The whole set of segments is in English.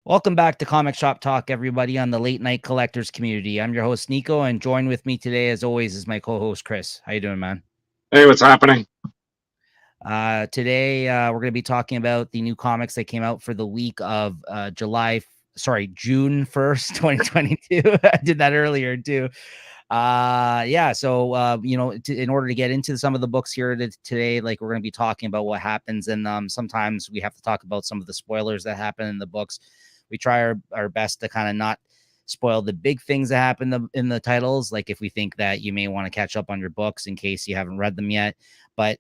Welcome back to Comic Shop Talk, everybody, on the late night collectors community. I'm your host, Nico, and joined with me today, as always, is my co-host, Chris. How you doing, man? Hey, what's happening? Today, we're going to be talking about the new comics that came out for the week of June 1st, 2022. I did that earlier, too. In order to get into some of the books here today, like we're going to be talking about what happens, and sometimes we have to talk about some of the spoilers that happen in the books. We try our best to kind of not spoil the big things that happen in the titles, like if we think that you may want to catch up on your books in case you haven't read them yet. But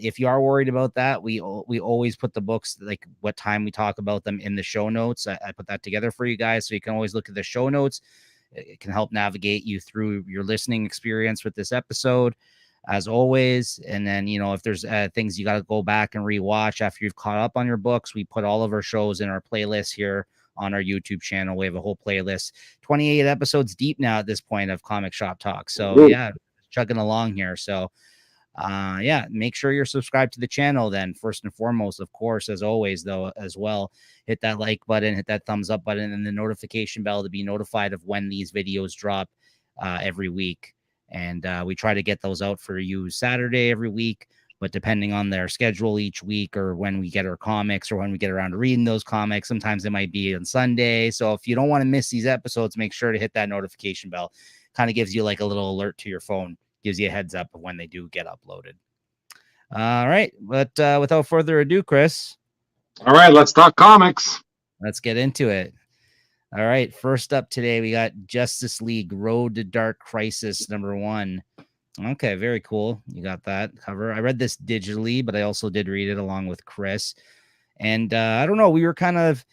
if you are worried about that, we always put the books, like what time we talk about them, in the show notes. I put that together for you guys, so you can always look at the show notes. It can help navigate you through your listening experience with this episode, as always. And then, if there's things you got to go back and rewatch after you've caught up on your books, we put all of our shows in our playlist here on our YouTube channel. We have a whole playlist, 28 episodes deep now at this point of Comic Shop Talk. So yeah, chugging along here. So make sure you're subscribed to the channel then, first and foremost. Of course, as always, though, as well, hit that like button, hit that thumbs up button, and the notification bell to be notified of when these videos drop every week. And we try to get those out for you Saturday every week, but depending on their schedule each week, or when we get our comics, or when we get around to reading those comics, sometimes it might be on Sunday. So if you don't want to miss these episodes, make sure to hit that notification bell. Kind of gives you like a little alert to your phone, gives you a heads up of when they do get uploaded. All right, but without further ado, Chris. All right, let's talk comics. Let's get into it. All right, first up today, we got Justice League Road to Dark Crisis #1. Okay, very cool. You got that cover. I read this digitally, but I also did read it along with Chris. And I don't know, we were kind of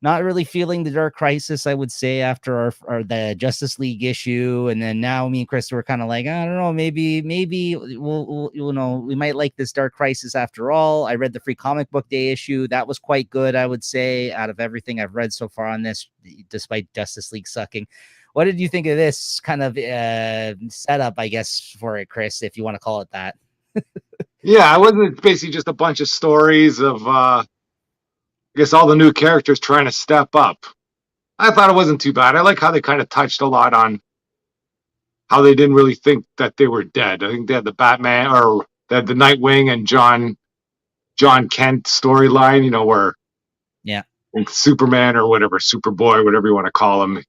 not really feeling the Dark Crisis, I would say, after the Justice League issue. And then now me and Chris were kind of like, I don't know, maybe we might like this Dark Crisis after all. I read the Free Comic Book Day issue. That was quite good, I would say, out of everything I've read so far on this, despite Justice League sucking. What did you think of this kind of setup, I guess, for it, Chris, if you want to call it that? Yeah, it wasn't basically just a bunch of stories of, I guess, all the new characters trying to step up. I thought it wasn't too bad. I like how they kind of touched a lot on how they didn't really think that they were dead. I think they had the Batman, or they had the Nightwing and John Kent storyline, where Superman or whatever, Superboy, whatever you want to call him,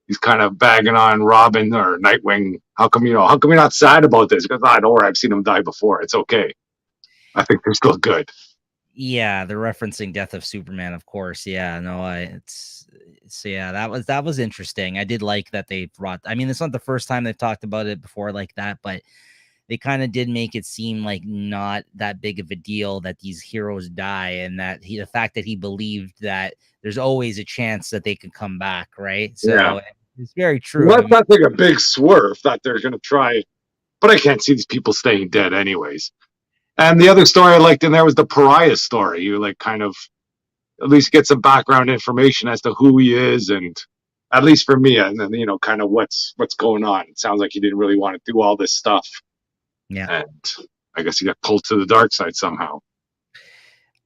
he's kind of bagging on Robin or Nightwing. How come you're not sad about this? Because don't worry, I've seen him die before. It's okay. I think they're still good. Yeah, they're referencing Death of Superman, of course. Yeah, no, that was interesting. I did like that they brought. I mean, it's not the first time they've talked about it before like that, but they kind of did make it seem like not that big of a deal that these heroes die, and that the fact that he believed that there's always a chance that they could come back, right? So yeah. It's very true. Well, that's like a big swerve that they're going to try, but I can't see these people staying dead anyways. And the other story I liked in there was the Pariah story. You like kind of at least get some background information as to who he is, and at least for me, and then kind of what's going on. It sounds like he didn't really want to do all this stuff. Yeah, and I guess he got pulled to the dark side somehow.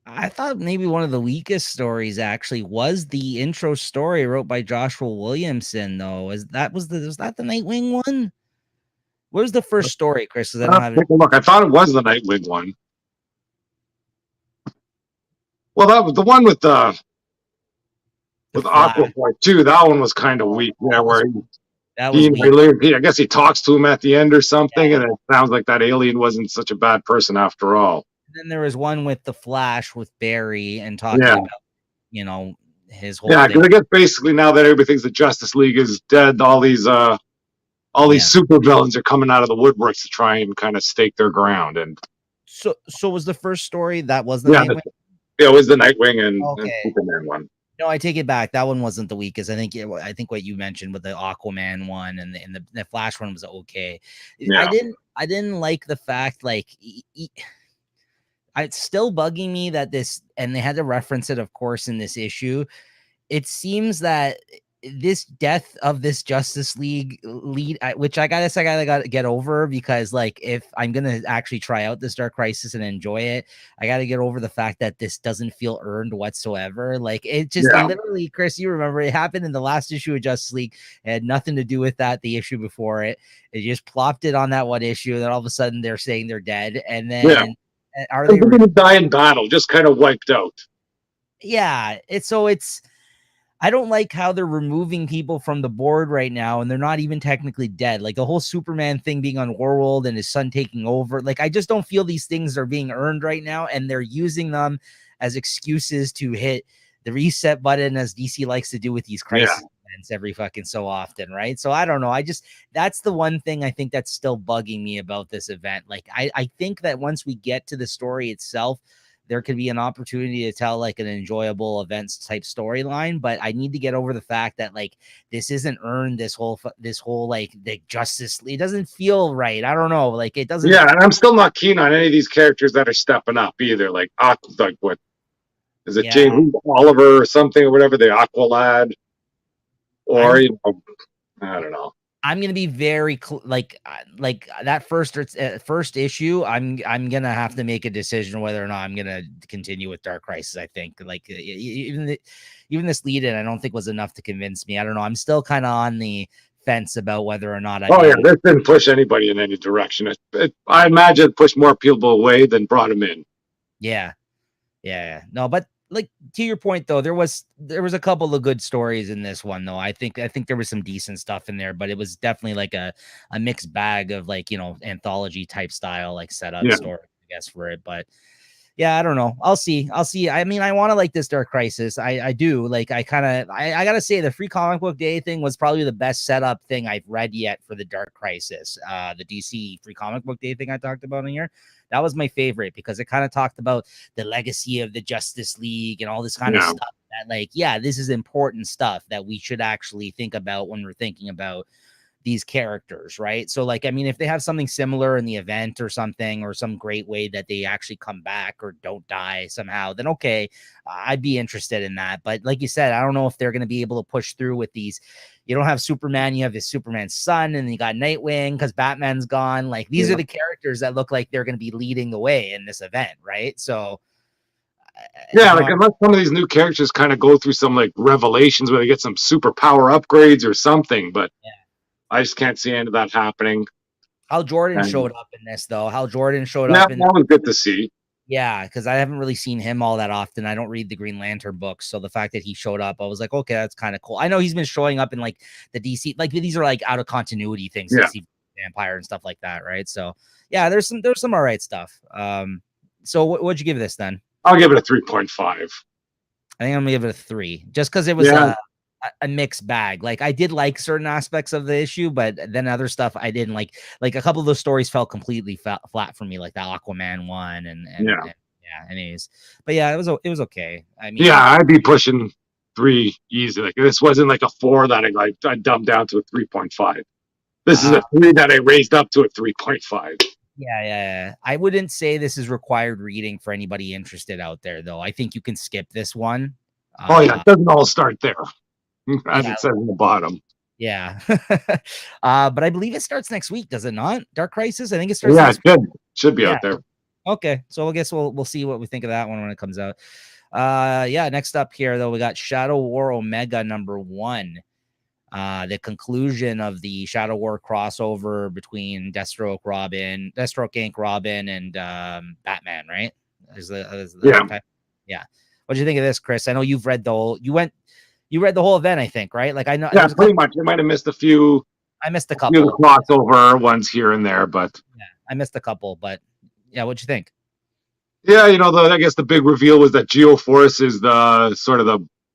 I thought maybe one of the weakest stories actually was the intro story wrote by Joshua Williamson, though. Was that the Nightwing one? Where's the first story, Chris? Because I don't have it. Take a look. I thought it was the Nightwing one. Well, that was the one with Aquaboy too. That one was kind of weak. Yeah, where I guess he talks to him at the end or something, and it sounds like that alien wasn't such a bad person after all. Then there was one with the Flash with Barry and talking about, his whole thing. Because I guess basically now that everything's the Justice League is dead, all these super villains are coming out of the woodworks to try and kind of stake their ground. And so was the first story that was the Nightwing? Yeah, it was the Nightwing and Superman one. No, I take it back. That one wasn't the weakest. I think what you mentioned with the Aquaman one and the Flash one was okay. Yeah. I didn't like the fact it's still bugging me that this, and they had to reference it, of course, in this issue. It seems that this death of this Justice League lead, which I gotta get over, because like if I'm gonna actually try out this Dark Crisis and enjoy it, I gotta get over the fact that this doesn't feel earned whatsoever. Like it just literally, Chris, you remember it happened in the last issue of Justice League. It had nothing to do with that. The issue before it, it just plopped it on that one issue. Then all of a sudden they're saying they're dead, and then are they going to die in battle? Just kind of wiped out. Yeah, it's. I don't like how they're removing people from the board right now, and they're not even technically dead. Like the whole Superman thing being on Warworld and his son taking over. Like I just don't feel these things are being earned right now, and they're using them as excuses to hit the reset button, as DC likes to do with these crisis events every fucking so often, right? So I don't know. That's the one thing I think that's still bugging me about this event. Like I think that once we get to the story itself, there could be an opportunity to tell like an enjoyable events type storyline, but I need to get over the fact that like this isn't earned. This whole like the Justice League, it doesn't feel right. I don't know, like it doesn't. Yeah, and I'm still not keen on any of these characters that are stepping up either. Like what is it, James Oliver or something or whatever, the Aqualad, or I don't know. I'm gonna be very like that first issue. I'm gonna have to make a decision whether or not I'm gonna continue with Dark Crisis. I think like even this lead in I don't think was enough to convince me. I don't know. I'm still kind of on the fence about whether or not. This didn't push anybody in any direction. I imagine it pushed more people away than brought them in. Yeah. No, but like to your point though, there was a couple of good stories in this one though. I think there was some decent stuff in there, but it was definitely like a mixed bag of like, you know, anthology type style like setup story, I guess, for it. But yeah, I don't know. I'll see. I mean, I want to like this Dark Crisis. I do. Like I gotta say the Free Comic Book Day thing was probably the best setup thing I've read yet for the Dark Crisis. The DC Free Comic Book Day thing I talked about in here. That was my favorite because it kind of talked about the legacy of the Justice League and all this kind of stuff that like, yeah, this is important stuff that we should actually think about when we're thinking about these characters, right? So like, I mean, if they have something similar in the event or something, or some great way that they actually come back or don't die somehow, then okay, I'd be interested in that. But like you said, I don't know if they're going to be able to push through with these. You don't have Superman, you have his Superman's son, and you got Nightwing because Batman's gone. Like these are the characters that look like they're going to be leading the way in this event, right? So like unless some of these new characters kind of go through some like revelations where they get some super power upgrades or something, but I just can't see any of that happening. Hal Jordan showed up in this, though. Hal Jordan showed up. That was good to see. Yeah, because I haven't really seen him all that often. I don't read the Green Lantern books, so the fact that he showed up, I was like, okay, that's kind of cool. I know he's been showing up in like the DC, like these are like out of continuity things, DC Vampire and stuff like that, right? So yeah, there's some all right stuff. So what'd you give this then? I'll give it a 3.5. I think I'm gonna give it a 3, just because it was a mixed bag. Like I did like certain aspects of the issue, but then other stuff I didn't like. Like a couple of those stories felt completely flat for me, like the Aquaman one and anyways. But yeah, it was okay. I mean, I'd be pushing 3 easy. Like this wasn't like a 4 that I dumbed down to a 3.5. This is a 3 that I raised up to a 3.5. Yeah. I wouldn't say this is required reading for anybody interested out there, though. I think you can skip this one. It doesn't all start there. As it says in the bottom. Yeah. But I believe it starts next week, does it not? Dark Crisis? I think it starts next week. Should be out there. Okay. So I guess we'll see what we think of that one when it comes out. Next up here, though, we got Shadow War Omega #1. The conclusion of the Shadow War crossover between Deathstroke Inc. Robin, and Batman, right? Yeah. What do you think of this, Chris? I know you've read you read the whole event, I think, right? Like I know. Yeah, pretty much. You might have missed a few. I missed a couple crossover ones here and there, but I missed a couple. But yeah, what'd you think? Yeah, I guess the big reveal was that Geoforce is the sort of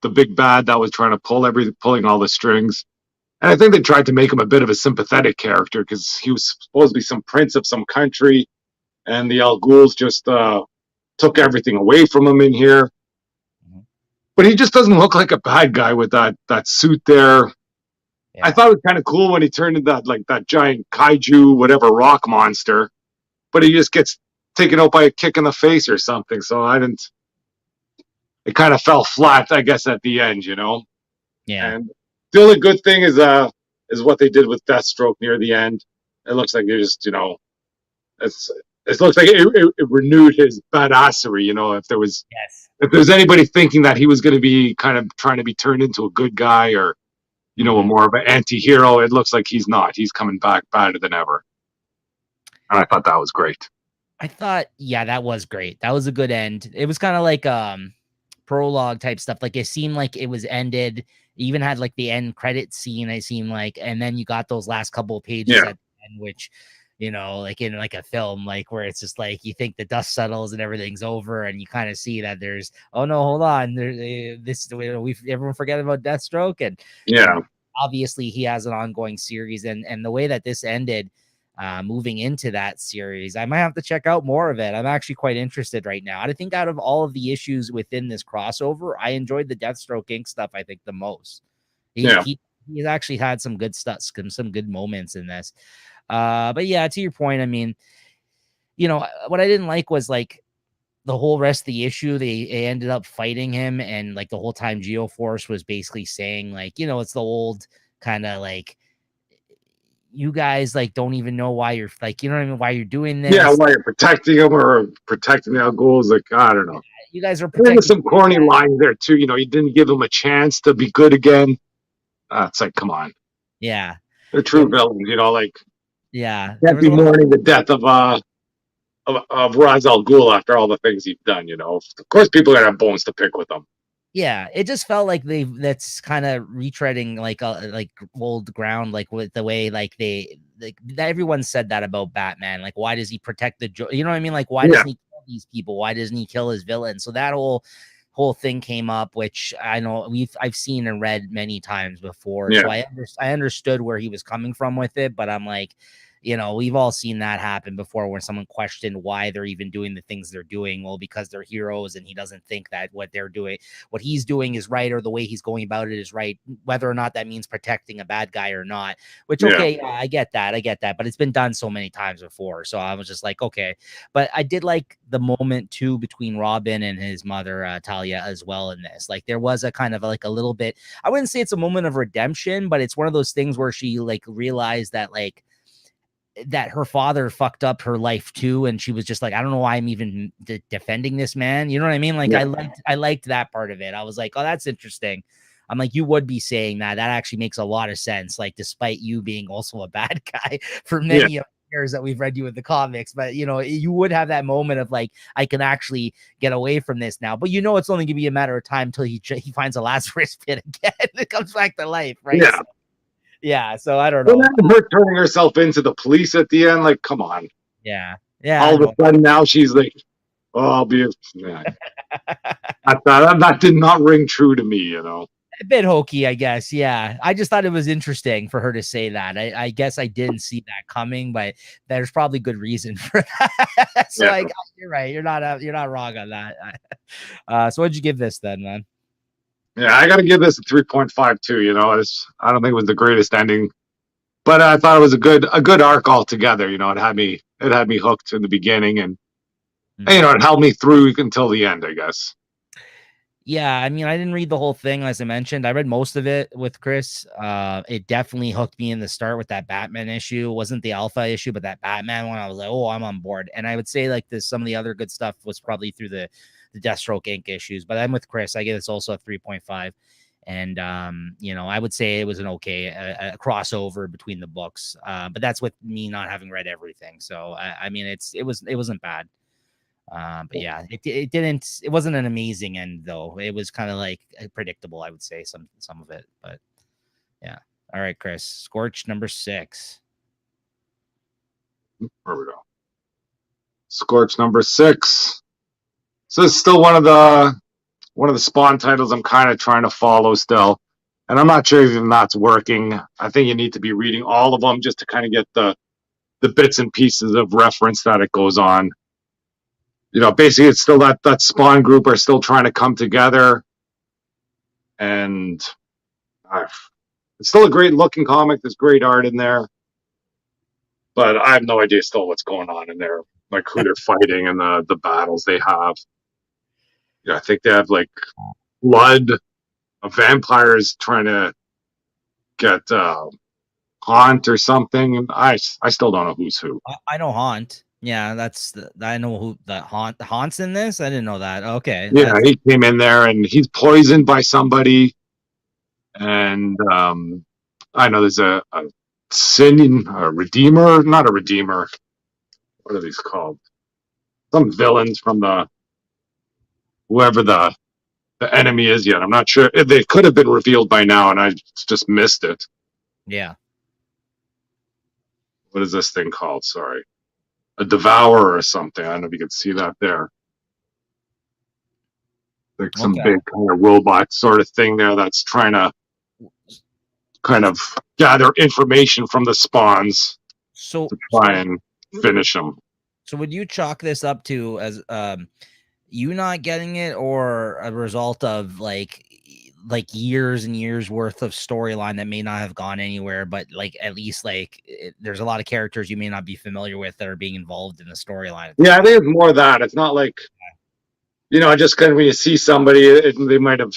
the big bad that was trying to pulling all the strings, and I think they tried to make him a bit of a sympathetic character because he was supposed to be some prince of some country, and the Al Ghuls just took everything away from him in here. But he just doesn't look like a bad guy with that suit there. Yeah. I thought it was kind of cool when he turned into that giant kaiju, whatever rock monster. But he just gets taken out by a kick in the face or something. So it kind of fell flat, I guess, at the end, Yeah. And The only good thing is what they did with Deathstroke near the end. It looks like they just it's it looks like it renewed his badassery. Yes. If there was anybody thinking that he was going to be kind of trying to be turned into a good guy or a Mhm. more of an anti-hero, it looks like he's not. He's coming back badder than ever, and I thought that was great. I thought, yeah, that was great. That was a good end. It was kind of like prologue type stuff. Like it seemed like it was ended. It even had like the end credit scene, it seemed like, and then you got those last couple of pages Yeah, at the end, which, like in like a film, like where it's just like you think the dust settles and everything's over, and you kind of see that there's, oh no, hold on, we everyone forget about Deathstroke, and yeah, obviously he has an ongoing series, and the way that this ended, moving into that series, I might have to check out more of it. I'm actually quite interested right now. I think out of all of the issues within this crossover, I enjoyed the Deathstroke Inc. stuff, I think, the most. He yeah, he he's actually had some good stuff, some good moments in this. But yeah, to your point, I mean, what I didn't like was like the whole rest of the issue, they ended up fighting him, and like the whole time Geoforce was basically saying, like, it's the old kind of like, you guys like don't even know why you're like, you know what I mean, why you're doing yeah. this. Why you're protecting him or protecting the goals? Like I don't know. You guys are There was protecting. some corny lines there too. You didn't give him a chance to be good again. It's like, come on, Yeah. they're Yeah. true villains. Like Yeah. There can't was be a lot. mourning the death of Ra's al Ghul after all the things he's done. Of course, people are gonna have bones to pick with him. Yeah, it just felt like that's kind of retreading like old ground, like with the way like everyone said that about Batman. Like, why does he protect you know what I mean? Like, why Yeah, doesn't he kill these people? Why doesn't he kill his villains? So that whole thing came up, which I know I've seen and read many times before. yeah, So I understood where he was coming from with it, but I'm like, we've all seen that happen before when someone questioned why they're even doing the things they're doing. Well, because they're heroes, and he doesn't think that what he's doing is right, or the way he's going about it is right, whether or not that means protecting a bad guy or not. Which, yeah, okay, yeah, I get that, but it's been done so many times before. So I was just like, okay. But I did like the moment too between Robin and his mother, Talia, as well in this. Like there was a kind of like a little bit, I wouldn't say it's a moment of redemption, but it's one of those things where she like realized that like that her father fucked up her life too, and she was just like, I don't know why I'm even defending this man. You know what I mean? Like yeah, I liked that part of it. I was like, oh, that's interesting. I'm like, you would be saying that actually makes a lot of sense, like despite you being also a bad guy for yeah, many years that we've read you in the comics. But you would have that moment of like, I can actually get away from this now. But it's only gonna be a matter of time till he finds a Lazarus pit again. It comes back to life, right? yeah. So, yeah, so I don't Well, know. then her turning herself into the police at the end, like, come on. Yeah, yeah, I All of know. a sudden now she's like, oh, I'll be. Yeah. That did not ring true to me. A bit hokey, I guess. Yeah. I just thought it was interesting for her to say that. I guess I didn't see that coming, but there's probably good reason for that. So Yeah, you're right. You're not wrong on that. So what'd you give this then, man? yeah. I got to give this a 3.52. I don't think it was the greatest ending, but I thought it was a good arc altogether. It had me hooked in the beginning, and it held me through until the end, I guess. Yeah, I mean, I didn't read the whole thing, as I mentioned. I read most of it with Chris. It definitely hooked me in the start with that Batman issue. It wasn't the Alpha issue, but that Batman one, I was like, oh, I'm on board. And I would say like some of the other good stuff was probably through the Deathstroke Inc. issues. But I'm with Chris. I give this also a 3.5. And I would say it was an okay a crossover between the books. But that's with me not having read everything. So I mean, it wasn't bad. But yeah, it wasn't an amazing end though. It was kind of like predictable, I would say, some of it. But yeah. All right, Chris. Scorch number 6. Where we go. Scorch number 6. So it's still one of the Spawn titles I'm kind of trying to follow still, and I'm not sure if that's working. I think you need to be reading all of them just to kind of get the bits and pieces of reference that it goes on. Basically, it's still that Spawn group are still trying to come together, and it's still a great looking comic. There's great art in there, but I have no idea still what's going on in there, like who they're fighting and the battles they have. I think they have like blood, vampires trying to at Haunt or something. And I still don't know who's who. I know Haunt. Yeah, I know who the Haunt's in this. I didn't know that. Okay, Yeah, he came in there and he's poisoned by somebody. And I know there's a sin, a redeemer, not a redeemer. What are these called? Some villains from whoever the enemy is yet. I'm not sure. They could have been revealed by now, and I just missed it. Yeah. What is this thing called? Sorry. A devourer or something. I don't know if you can see that there. Like some big kind of robot sort of thing there that's trying to kind of gather information from the spawns to try and finish them. So would you chalk this up to as you not getting it, or a result of like years and years worth of storyline that may not have gone anywhere, but like at least like there's a lot of characters you may not be familiar with that are being involved in the storyline? Yeah, I think it's more of that. It's not like, just kind of when you see somebody, they might have,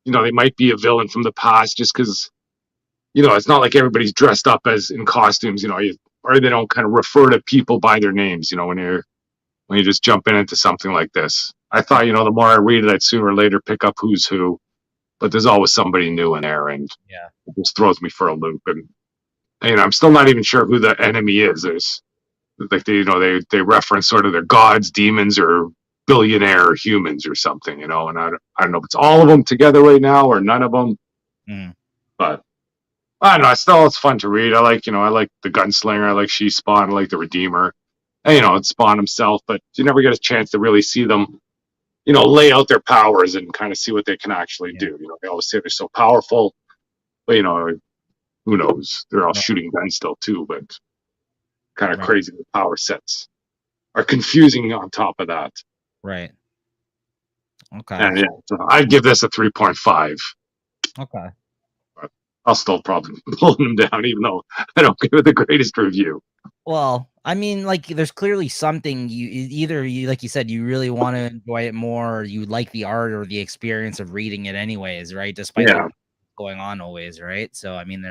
they might be a villain from the past just because, it's not like everybody's dressed up as in costumes, or they don't kind of refer to people by their names, when you just jump into something like this. I thought, the more I read it, I'd sooner or later pick up who's who, but there's always somebody new in there, and it just throws me for a loop. And I'm still not even sure who the enemy is. There's like they reference sort of their gods, demons, or billionaire humans or something, and I don't know if it's all of them together right now or none of them, but I don't know. It's fun to read. I like the gunslinger. I like She-Spawn. I like the Redeemer. And, it's Spawn himself, but you never get a chance to really see them, lay out their powers and kind of see what they can actually do. They always say they're so powerful, but who knows? They're all shooting guns still too, but kind of crazy. The power sets are confusing on top of that. Right. Okay. And so I'd give this a 3.5. Okay. But I'll still probably pull them down, even though I don't give it the greatest review. Well, I mean, like, there's clearly something you like you said, you really want to enjoy it more, or you like the art or the experience of reading it anyways, right? Despite going on always, right? So I mean,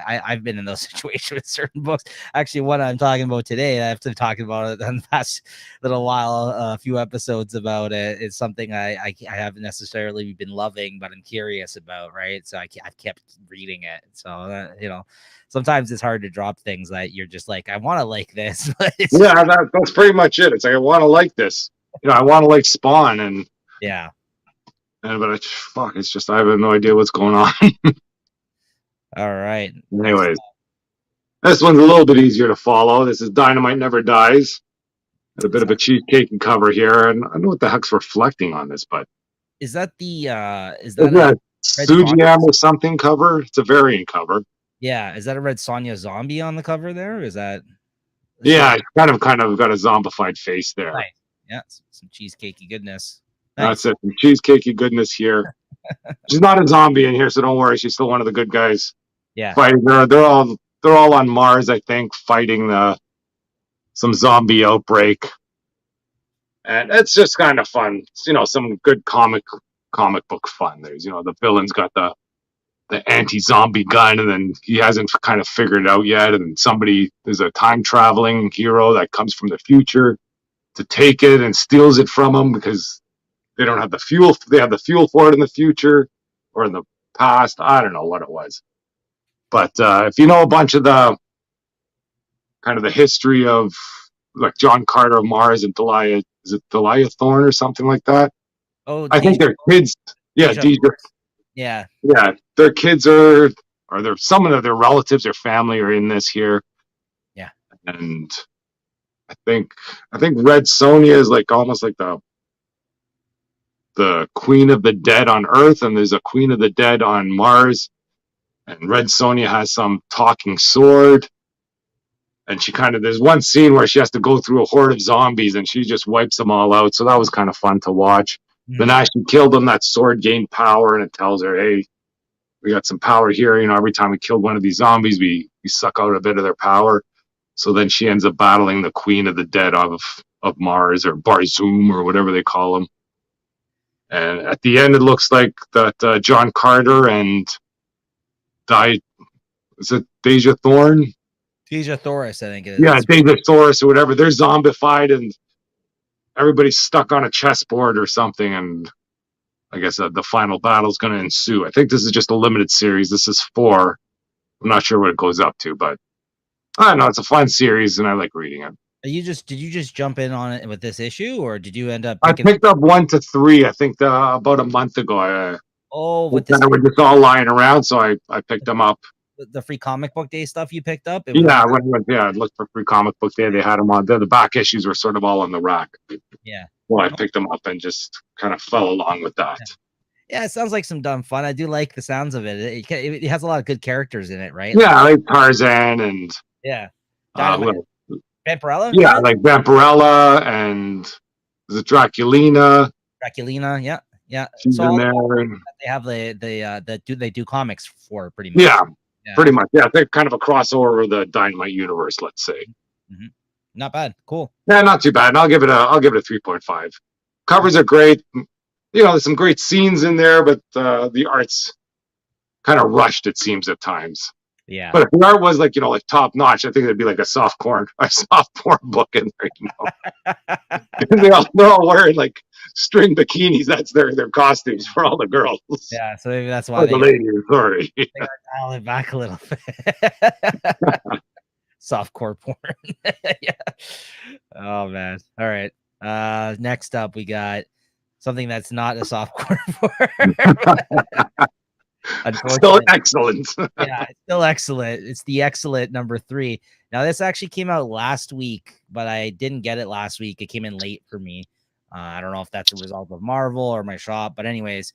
I've been in those situations with certain books. Actually, what I'm talking about today, I've been talking about it in the past little while, a few episodes about it. It's something I haven't necessarily been loving, but I'm curious about, right? So I've kept reading it. So sometimes it's hard to drop things that you're just like, I want to like this. That's pretty much it. It's like, I want to like this. I want to like Spawn, and but it's just I have no idea what's going on. All right. Anyways, this one's a little bit easier to follow. This is Dynamite Never Dies. Got a bit of a cheesecake cover here, and I don't know what the heck's reflecting on this, but is that the a Sujiyama or something cover? It's a variant cover. Yeah, is that a Red Sonja zombie on the cover there? Is that? Yeah, it's kind of got a zombified face there. Nice. Yeah, some cheesecakey goodness. Nice. That's it. Some cheesecakey goodness here. She's not a zombie in here, so don't worry. She's still one of the good guys. Yeah. Fighting. They're all on Mars, I think, fighting some zombie outbreak. And it's just kind of fun. It's, some good comic book fun. There's, the villain's got the anti-zombie gun, and then he hasn't kind of figured it out yet. And there's a time traveling hero that comes from the future to take it and steals it from him because they don't have the fuel. They have the fuel for it in the future or in the past. I don't know what it was. But if you know a bunch of the kind of the history of like John Carter of Mars and Delia, is it Delia Thorne or something like that? Oh, I think their kids. Yeah, Yeah. Yeah, their kids or some of their relatives or family are in this here. Yeah. And I think Red Sonja is like almost like the Queen of the Dead on Earth, and there's a Queen of the Dead on Mars. And Red Sonja has some talking sword. And there's one scene where she has to go through a horde of zombies and she just wipes them all out. So that was kind of fun to watch. Then as she killed them, that sword gained power, and it tells her, hey, we got some power here. Every time we kill one of these zombies, we suck out a bit of their power. So then she ends up battling the Queen of the Dead of Mars, or Barzoom, or whatever they call him. And at the end, it looks like that John Carter and is it Deja Thorn? Deja Thoris, I think it is. Yeah, Deja Thoris or whatever. They're zombified and everybody's stuck on a chessboard or something, and I guess the final battle is going to ensue. I think this is just a limited series. This is 4. I'm not sure what it goes up to, but I don't know. It's a fun series, and I like reading it. Did you just jump in on it with this issue, or did you end up? I picked up 1 to 3. I think about a month ago. With this, we're just all lying around, so I picked them up. The free comic book day stuff you picked up. I looked for free comic book day. They had them on. The back issues were sort of all on the rack. Yeah. Well, I picked them up and just kind of fell along with that. Yeah, it sounds like some dumb fun. I do like the sounds of it. It has a lot of good characters in it, right? Yeah, like Tarzan and Vampirella. Yeah, like Vampirella and the Draculina. Yeah. She's in there. They have they do comics for pretty much. Yeah, pretty much. Yeah, they're kind of a crossover with the Dynamite universe, let's say. Mm-hmm. Not bad. Cool. Yeah, not too bad. And I'll give it a 3.5. Covers are great. There's some great scenes in there, but the art's kind of rushed, it seems, at times. Yeah. But if the art was like top notch, I think it'd be like a soft porn book in there. They're all wearing like string bikinis. That's their costumes for all the girls. Yeah, so maybe that's why the ladies. Sorry, they gotta dial it back a little bit. Softcore porn. Yeah. Oh man. All right. Next up, we got something that's not a softcore porn. Still excellent. Yeah, it's still excellent. It's the Excellent number 3. Now, this actually came out last week, but I didn't get it last week. It came in late for me. I don't know if that's a result of Marvel or my shop, but anyways,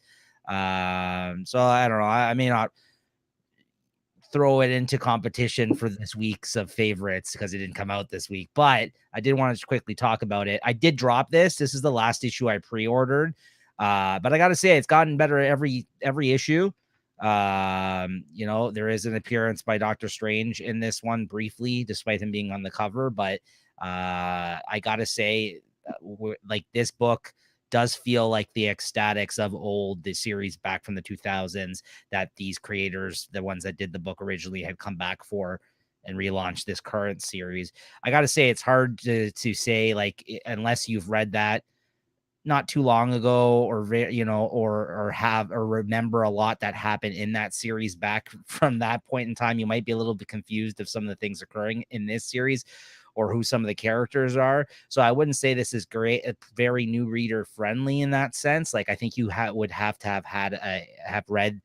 so I don't know. I may not throw it into competition for this week's of favorites because it didn't come out this week, but I did want to quickly talk about it. I did drop this. This is the last issue I pre-ordered, but I got to say it's gotten better every issue. There is an appearance by Doctor Strange in this one briefly, despite him being on the cover, but I gotta say, like, this book does feel like the ecstatics of old, the series back from the 2000s that these creators, the ones that did the book originally, had come back for and relaunched this current series. I gotta say, it's hard to say, like, unless you've read that not too long ago, or remember a lot that happened in that series back from that point in time. You might be a little bit confused of some of the things occurring in this series or who some of the characters are. So I wouldn't say this is great. It's very new reader friendly in that sense. Like, I think you would have to have read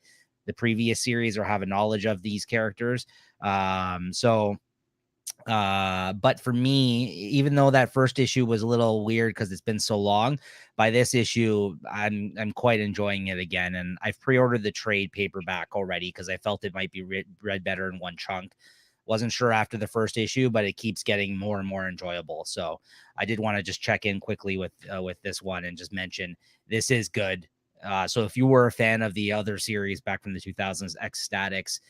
the previous series or have a knowledge of these characters. But for me, even though that first issue was a little weird because it's been so long, by this issue, I'm quite enjoying it again. And I've pre-ordered the trade paperback already because I felt it might be read better in one chunk. Wasn't sure after the first issue, but it keeps getting more and more enjoyable. So I did want to just check in quickly with this one and just mention this is good. So if you were a fan of the other series back from the 2000s, Ecstatics,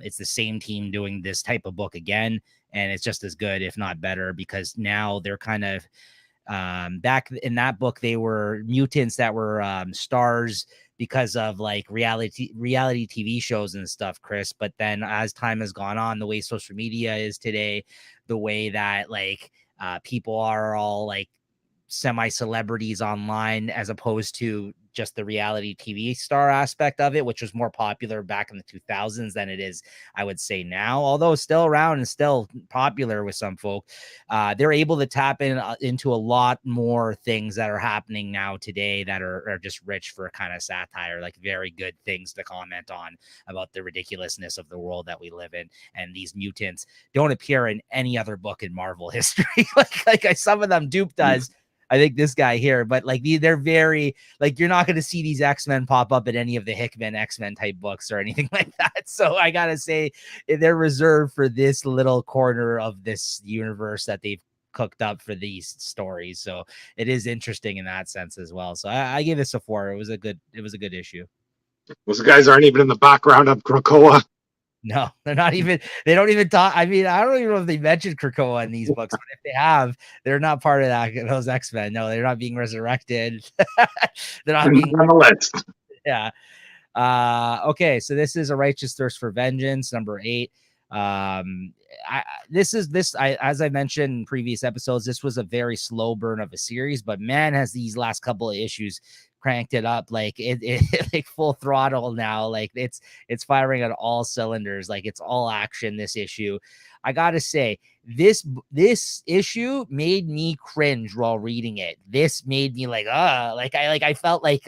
it's the same team doing this type of book again, and it's just as good, if not better, because now they're kind of back in that book, they were mutants that were stars because of like reality TV shows and stuff, Chris. But then as time has gone on, the way social media is today, the way that like people are all like semi-celebrities online as opposed to just the reality TV star aspect of it, which was more popular back in the 2000s than it is, I would say, now, although still around and still popular with some folk. They're able to tap into a lot more things that are happening now today that are just rich for kind of satire, like very good things to comment on about the ridiculousness of the world that we live in. And these mutants don't appear in any other book in Marvel history. like some of them Dupe does. I think this guy here, but like they're very like, you're not going to see these X-Men pop up in any of the Hickman X-Men type books or anything like that. So I got to say they're reserved for this little corner of this universe that they've cooked up for these stories. So it is interesting in that sense as well. So I gave this a 4. It was a good issue. Those guys aren't even in the background of Krakoa. No, they're not even, they don't even talk. I mean, I don't even know if they mentioned Krakoa in these books, but if they have, they're not part of those X-Men. No, they're not being resurrected. They're not being on the list. Yeah. Okay, so this is A Righteous Thirst for Vengeance, number 8. As I mentioned in previous episodes, this was a very slow burn of a series, but man, has these last couple of issues cranked it up like it like full throttle now. Like it's firing on all cylinders. Like it's all action this issue. I gotta say, this issue made me cringe while reading it. This made me like I felt like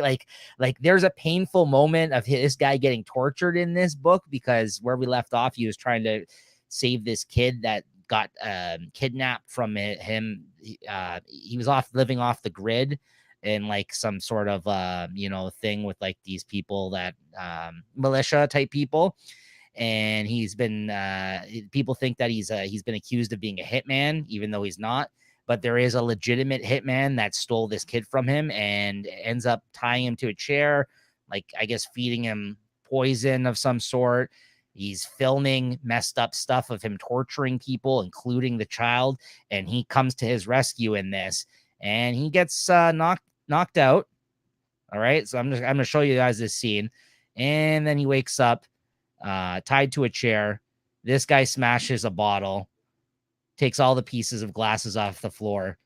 there's a painful moment of this guy getting tortured in this book, because where we left off, he was trying to save this kid that got kidnapped from him. He was living off the grid in like some sort of thing with like these people that militia type people, and he's been people think that he's been accused of being a hitman, even though he's not. But there is a legitimate hitman that stole this kid from him and ends up tying him to a chair, like I guess feeding him poison of some sort. He's filming messed up stuff of him torturing people, including the child, and he comes to his rescue in this, and he gets knocked out. All right, so I'm gonna show you guys this scene, and then he wakes up tied to a chair. This guy smashes a bottle, takes all the pieces of glasses off the floor,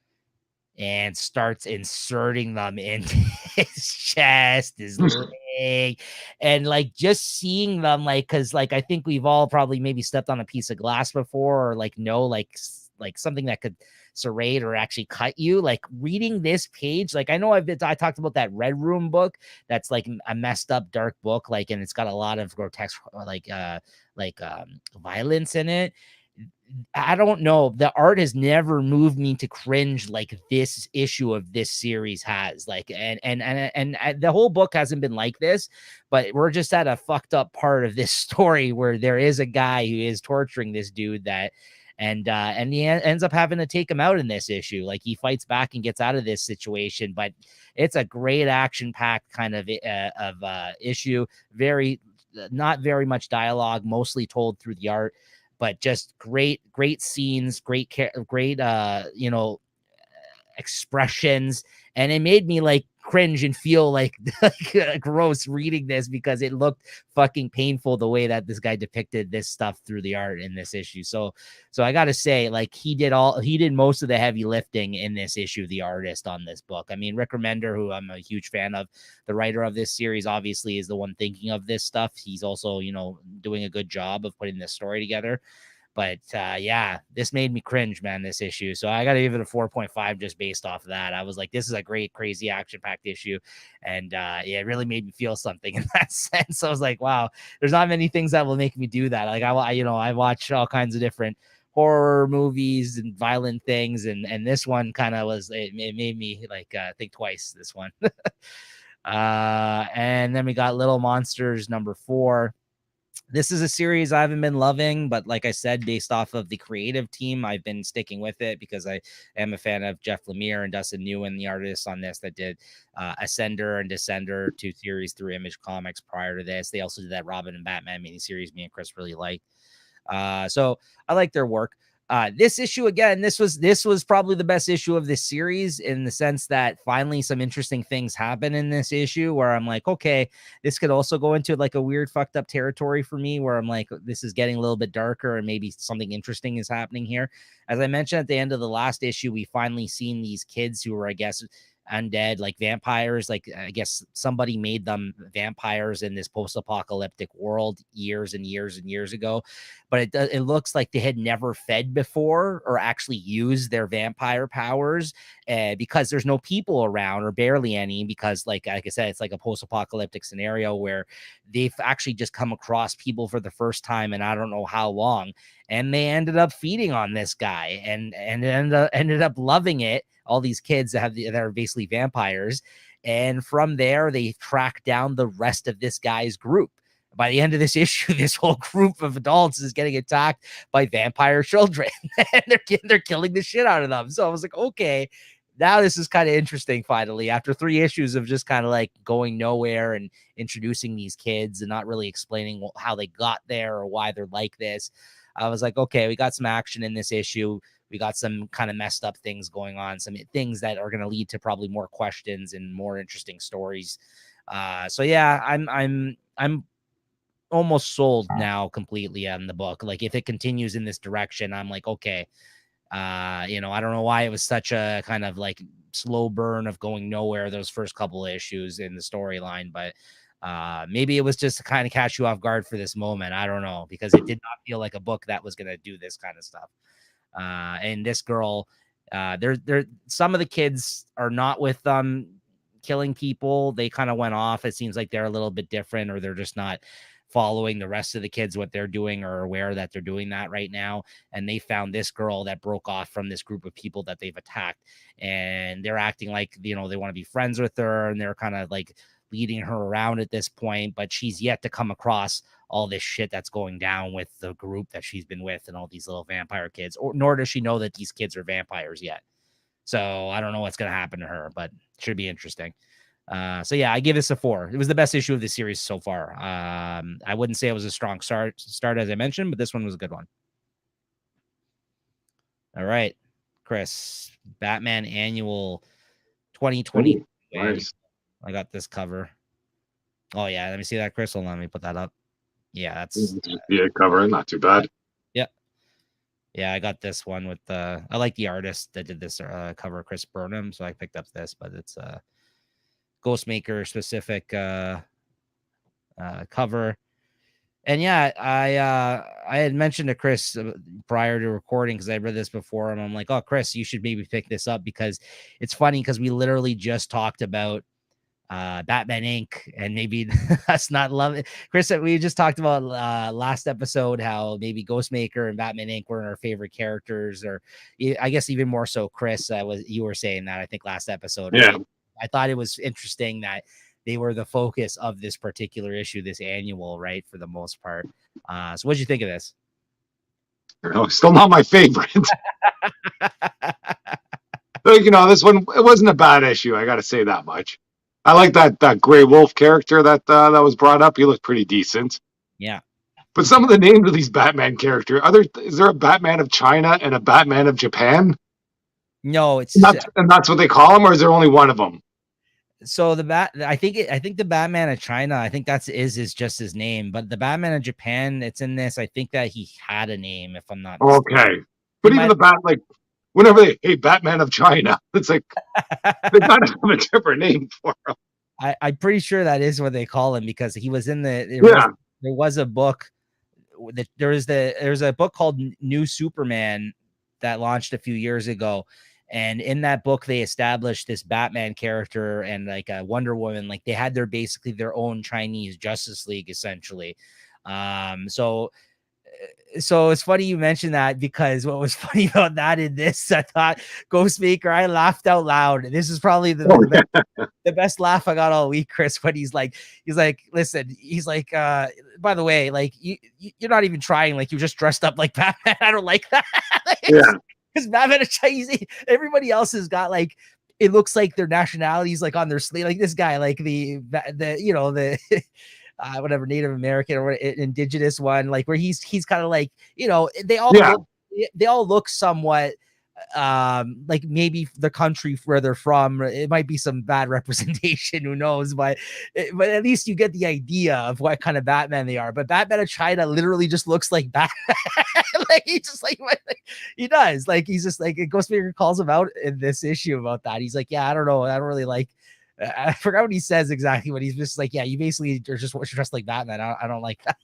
and starts inserting them into his chest, his leg, and like just seeing them, like, because like I think we've all probably maybe stepped on a piece of glass before, or like something that could serrate or actually cut you. Like reading this page, like I know I talked about that Red Room book that's like a messed up dark book, like, and it's got a lot of grotesque violence in it. I don't know. The art has never moved me to cringe like this issue of this series has. Like, and the whole book hasn't been like this, but we're just at a fucked up part of this story where there is a guy who is torturing this dude and he ends up having to take him out in this issue. Like he fights back and gets out of this situation, but it's a great action-packed kind of issue. Not very much dialogue, mostly told through the art, but just great scenes, great expressions. And it made me like cringe and feel like gross reading this, because it looked fucking painful the way that this guy depicted this stuff through the art in this issue. So I gotta say, like, he did most of the heavy lifting in this issue, the artist on this book. I mean, Rick Remender, who I'm a huge fan of, the writer of this series, obviously is the one thinking of this stuff. He's also, doing a good job of putting this story together. But yeah, this made me cringe, man, this issue. So I got to give it a 4.5 just based off of that. I was like, this is a great, crazy, action-packed issue. And it really made me feel something in that sense. I was like, wow, there's not many things that will make me do that. Like, I watch all kinds of different horror movies and violent things. And this one kind of it made me like think twice, this one. And then we got Little Monsters number 4. This is a series I haven't been loving, but like I said, based off of the creative team, I've been sticking with it because I am a fan of Jeff Lemire and Dustin Nguyen, the artists on this that did Ascender and Descender, 2 series through Image Comics prior to this. They also did that Robin and Batman miniseries me and Chris really liked. So I like their work. This issue, again, this was probably the best issue of this series, in the sense that finally some interesting things happen in this issue where I'm like, okay, this could also go into like a weird fucked up territory for me, where I'm like, this is getting a little bit darker and maybe something interesting is happening here. As I mentioned at the end of the last issue, we finally seen these kids who were, I guess, undead, like vampires. Like, I guess somebody made them vampires in this post-apocalyptic world years and years and years ago, but it looks like they had never fed before or actually used their vampire powers, because there's no people around, or barely any, because like I said, it's like a post-apocalyptic scenario where they've actually just come across people for the first time and I don't know how long, and they ended up feeding on this guy and ended up loving it, all these kids that are basically vampires. And from there, they track down the rest of this guy's group. By the end of this issue, this whole group of adults is getting attacked by vampire children, and they're killing the shit out of them. So I was like, okay, now this is kind of interesting. Finally, after 3 issues of just kind of like going nowhere and introducing these kids and not really explaining how they got there or why they're like this, I was like, okay, we got some action in this issue. We got some kind of messed up things going on, some things that are going to lead to probably more questions and more interesting stories. So yeah, I'm I'm almost sold now completely on the book. Like if it continues in this direction, I'm like, okay, I don't know why it was such a kind of like slow burn of going nowhere those first couple of issues in the storyline, but maybe it was just to kind of catch you off guard for this moment. I don't know, because it did not feel like a book that was going to do this kind of stuff. And this girl, they're some of the kids are not with killing people. They kind of went off. It seems like they're a little bit different, or they're just not following the rest of the kids what they're doing, or aware that they're doing that right now. And they found this girl that broke off from this group of people that they've attacked, and they're acting like they want to be friends with her, and they're kind of like leading her around at this point, but she's yet to come across all this shit that's going down with the group that she's been with and all these little vampire kids, or nor does she know that these kids are vampires yet. So I don't know what's going to happen to her, but it should be interesting. So yeah, I give this a 4. It was the best issue of the series so far. I wouldn't say it was a strong start as I mentioned, but this one was a good one. All right, Chris, Batman Annual 2020. Nice. I got this cover. Oh yeah, let me see that, Chris. Hold on, let me put that up. Yeah, that's cover, not too bad. Yeah, I got this one with I like the artist that did this cover, Chris Burnham, so I picked up this, but it's a Ghostmaker specific cover. And yeah, I had mentioned to Chris prior to recording, because I read this before, and I'm like, oh, Chris, you should maybe pick this up, because it's funny because we literally just talked about Batman Inc. and maybe us not love it. Chris, we just talked about last episode how maybe Ghostmaker and Batman Inc. were our favorite characters, or I guess even more so, Chris, you were saying that, I think, last episode. Yeah. Right? I thought it was interesting that they were the focus of this particular issue, this annual, right, for the most part. So what'd you think of this? Still not my favorite. This one, it wasn't a bad issue. I got to say that much. I like that Grey Wolf character that was brought up. He looked pretty decent. Yeah. But some of the names of these Batman characters, is there a Batman of China and a Batman of Japan? No, it's and that's what they call him, or is there only one of them? So I think the Batman of China, I think is just his name, but the Batman of Japan, it's in this. I think that he had a name, if I'm not mistaken. Okay. But even whenever hey, Batman of China, it's like they gotta have a different name for him. I'm pretty sure that is what they call him, because he was in there was a book that there's a book called New Superman that launched a few years ago. And in that book, they established this Batman character and like a Wonder Woman, like they had basically their own Chinese Justice League, essentially. So it's funny you mentioned that, because what was funny about that in this, I thought Ghostmaker, I laughed out loud. This is probably the best laugh I got all week, Chris, when he's like, listen, he's like, by the way, like you're not even trying, like you just dressed up like Batman. I don't like that. Yeah. Because Batman is Chinese. Everybody else has got like, it looks like their nationalities like on their sleeve. Like this guy, like the whatever Native American or indigenous one, like where he's kind of like, they all look somewhat like maybe the country where they're from. It might be some bad representation, who knows, but at least you get the idea of what kind of Batman they are. But Batman of China literally just looks like Batman. Like he just like he does, like he's just like, Ghostmaker calls him out in this issue about that. He's like, yeah, I don't know, I don't really like, I forgot what he says exactly, but he's just like, yeah, you basically are just dressed like Batman. I don't like that.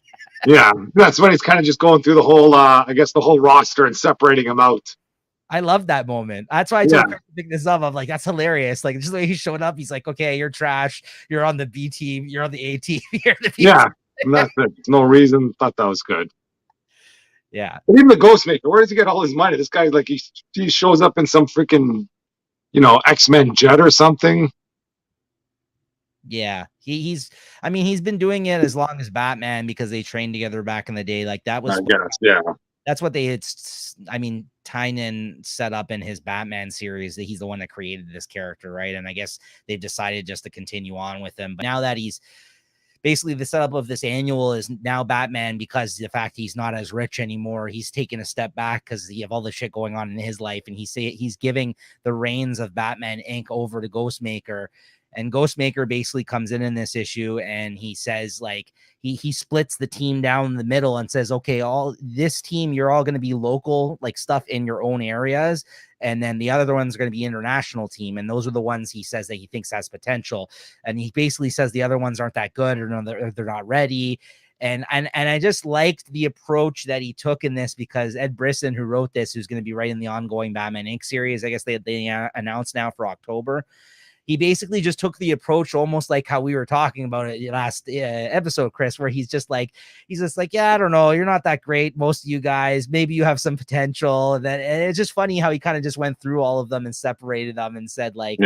Yeah, that's when he's kind of just going through the whole I guess the whole roster and separating them out. I love that moment. That's why I told Chris to pick this up. I'm like, that's hilarious. Like, just the way he's showing up, he's like, okay, you're trash. You're on the B team. You're on the A team. You're the B team. Yeah, and that's it. No reason. Thought that was good. Yeah. But even the Ghostmaker, where does he get all his money? This guy's like, he shows up in some freaking, X-Men jet or something. Yeah, he's been doing it as long as Batman, because they trained together back in the day. Like that was, I guess, yeah. That's what they had. Tynion set up in his Batman series, that he's the one that created this character, right? And I guess they've decided just to continue on with him. But now that he's basically, the setup of this annual is now Batman, because the fact he's not as rich anymore, he's taken a step back because he have all the shit going on in his life, and he's giving the reins of Batman Inc. over to Ghostmaker. And Ghostmaker basically comes in this issue and he says, like, he splits the team down the middle and says, okay, all this team, you're all going to be local, like stuff in your own areas. And then the other one's going to be international team. And those are the ones he says that he thinks has potential. And he basically says the other ones aren't that good, or no, they're not ready. And I just liked the approach that he took in this, because Ed Brisson, who wrote this, who's going to be writing the ongoing Batman Inc. series, I guess they announced now for October. He basically just took the approach almost like how we were talking about it last episode, Chris, where he's just like, yeah, I don't know, you're not that great, most of you guys, maybe you have some potential. And it's just funny how he kind of just went through all of them and separated them and said, like,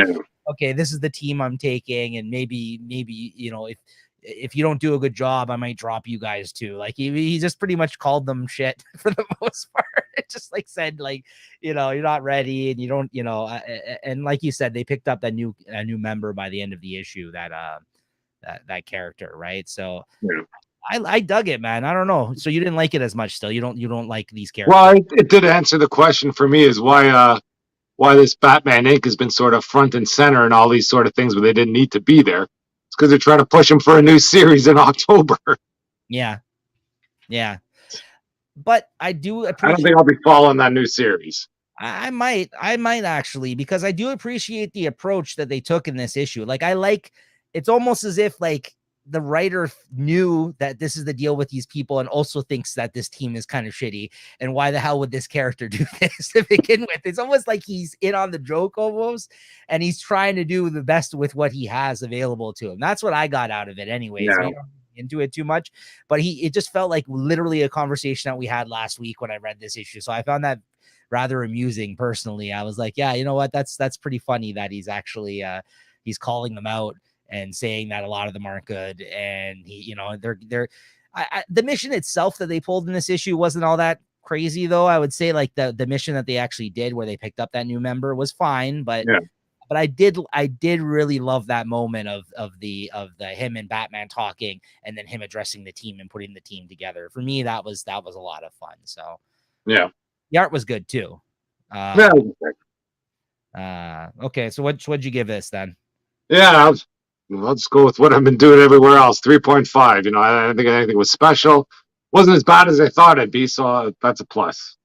okay, this is the team I'm taking, and maybe you know, if you don't do a good job, I might drop you guys too. Like he just pretty much called them shit for the most part. It just like said, like, you know, you're not ready and you don't, you know, and like you said, they picked up a new member by the end of the issue, that character. Right. So I dug it, man. I don't know. So you didn't like it as much still. You don't like these characters. Well, it did answer the question for me, is why this Batman Inc. has been sort of front and center and all these sort of things where they didn't need to be there. It's because they're trying to push him for a new series in October. Yeah. Yeah. But I do appreciate. I don't think I'll be following that new series. I might actually, because I do appreciate the approach that they took in this issue. Like, it's almost as if like the writer knew that this is the deal with these people and also thinks that this team is kind of shitty. And why the hell would this character do this to begin with? It's almost like he's in on the joke almost, and he's trying to do the best with what he has available to him. That's what I got out of it anyways. Yeah. We don't into it too much, but it just felt like literally a conversation that we had last week when I read this issue. So I found that rather amusing personally. I was like, yeah, you know what? That's pretty funny that he's actually he's calling them out and saying that a lot of them aren't good. And he, you know, the mission itself that they pulled in this issue wasn't all that crazy though. I would say like the mission that they actually did where they picked up that new member was fine, but but I did really love that moment of the him and Batman talking and then him addressing the team and putting the team together. For me, that was a lot of fun. So yeah, the art was good too. Okay, so what'd you give this then? Yeah, I'll just go with what I've been doing everywhere else. 3.5. You know, I didn't think anything was special. Wasn't as bad as I thought it'd be, so that's a plus.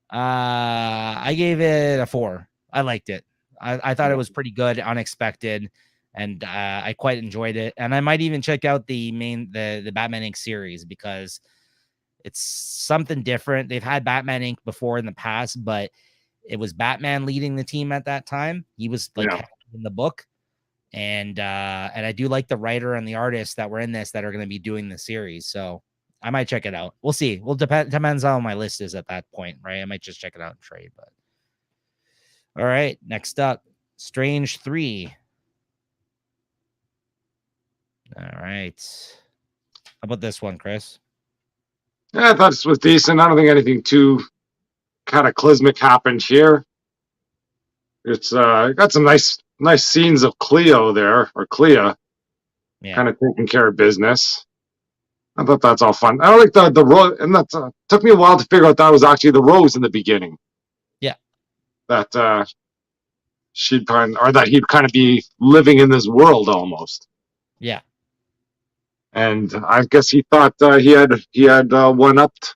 I gave it a 4. I liked it. I thought it was pretty good, unexpected, and I quite enjoyed it. And I might even check out the Batman Inc. series because it's something different. They've had Batman Inc. before in the past, but it was Batman leading the team at that time. He was like in the book. And I do like the writer and the artist that were in this that are going to be doing the series. So I might check it out. We'll see. Well, depends on my list is at that point, right? I might just check it out and trade, but all right. Next up, Strange 3. All right. How about this one, Chris? Yeah, I thought this was decent. I don't think anything too cataclysmic happened here. It's got some nice scenes of Cleo there, or Clea, kind of taking care of business. I thought that's all fun. I like the rose, and that took me a while to figure out that was actually the rose in the beginning. Yeah, that he'd kind of be living in this world almost. Yeah, and I guess he thought he had one-upped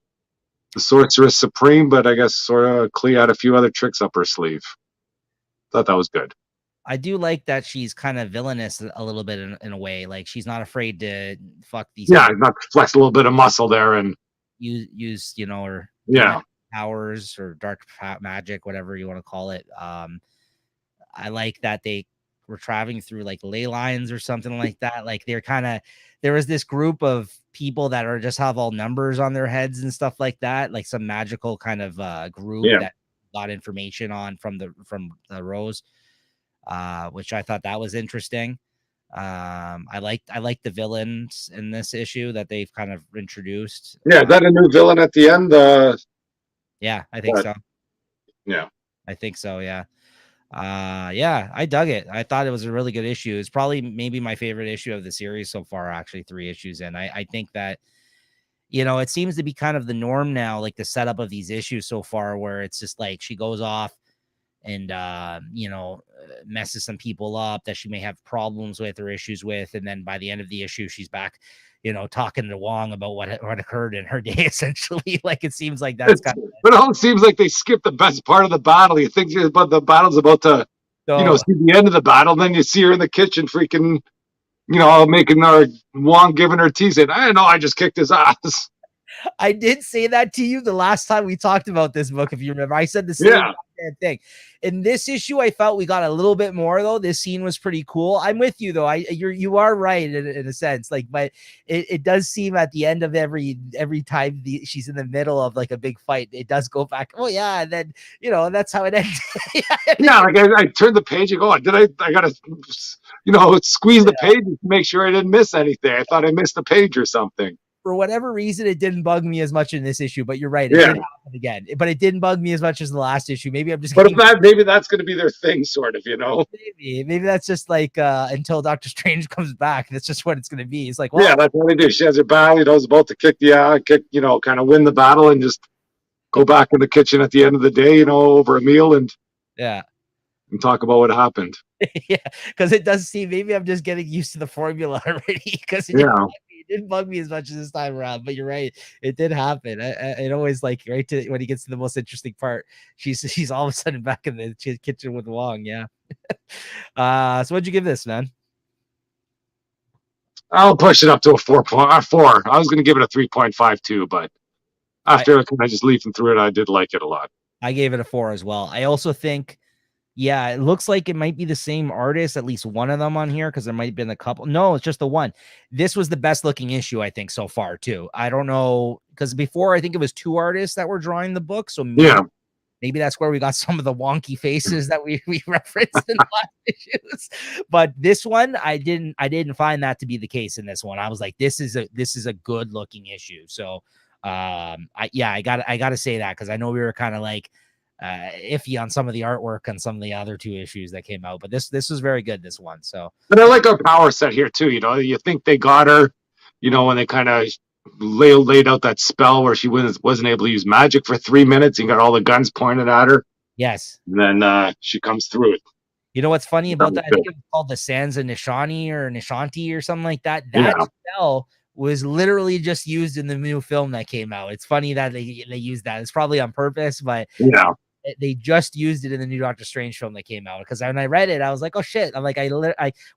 the Sorceress Supreme, but I guess sort of Clea had a few other tricks up her sleeve. Thought that was good. I do like that she's kind of villainous a little bit in a way. Like she's not afraid to fuck these. Yeah, not flex a little bit of muscle there and use you know, or powers or dark magic, whatever you want to call it. I like that they were traveling through like ley lines or something like that. Like there was this group of people that are just have all numbers on their heads and stuff like that, like some magical kind of group that got information on from the Rose. Which I thought that was interesting. I like the villains in this issue that they've kind of introduced. Yeah, is that a new villain at the end? Yeah, I think so. Yeah, I think so. Yeah. Yeah, I dug it. I thought it was a really good issue. It's probably maybe my favorite issue of the series so far, actually 3 issues in. I think that, you know, it seems to be kind of the norm now, like the setup of these issues so far, where it's just like she goes off and messes some people up that she may have problems with or issues with. And then by the end of the issue, she's back, talking to Wong about what occurred in her day, essentially. Like, it seems like that's kind of. But it all seems like they skipped the best part of the battle. You think about the battle's about to, see the end of the battle. Then you see her in the kitchen freaking, making her Wong giving her tea, saying, I know, I just kicked his ass. I did say that to you the last time we talked about this book, if you remember. I said the same thing. In this issue, I felt we got a little bit more, though. This scene was pretty cool. I'm with you, though. You are right in a sense. Like, but it does seem at the end of every time she's in the middle of like a big fight, it does go back. Oh yeah, and then that's how it ends. Like I turned the page and go, I gotta squeeze the page to make sure I didn't miss anything. I thought I missed a page or something. For whatever reason, it didn't bug me as much in this issue, but you're right. It did happen again, but it didn't bug me as much as the last issue. Maybe I'm just. But maybe that's going to be their thing, sort of, Maybe that's just like until Doctor Strange comes back. That's just what it's going to be. It's like, that's what they do. She has her battle. Is about to kick kind of win the battle and just go back in the kitchen at the end of the day, over a meal and talk about what happened. Because it does seem, maybe I'm just getting used to the formula already. Because it didn't bug me as much as this time around, but you're right, it did happen. It always, like, right to when he gets to the most interesting part, she's all of a sudden back in the kitchen with Wong. So what'd you give this, man? I'll push it up to a 4. I was going to give it a 3.52, but after kind of just leafing through it, I did like it a lot. I gave it a 4 as well. I also think, it looks like it might be the same artist, at least one of them on here, because there might have been a couple. No, it's just the one. This was the best looking issue, I think, so far, too. I don't know, because before I think it was 2 artists that were drawing the book. So maybe that's where we got some of the wonky faces that we referenced in the last issues. But this one, I didn't find that to be the case in this one. I was like, this is a good looking issue. So I gotta say that, because I know we were kind of like iffy on some of the artwork on some of the other 2 issues that came out, but this was very good, this one. So, but I like our power set here too. You think they got her, when they kind of laid out that spell where she wasn't able to use magic for 3 minutes and got all the guns pointed at her. Yes. And then she comes through it. You know what's funny about that? I think it's called the Sands of Nishani or Nishanti or something like that. That spell was literally just used in the new film that came out. It's funny that they used that. It's probably on purpose, but they just used it in the new Doctor Strange film that came out. Because when I read it, I was like, oh shit. I'm like,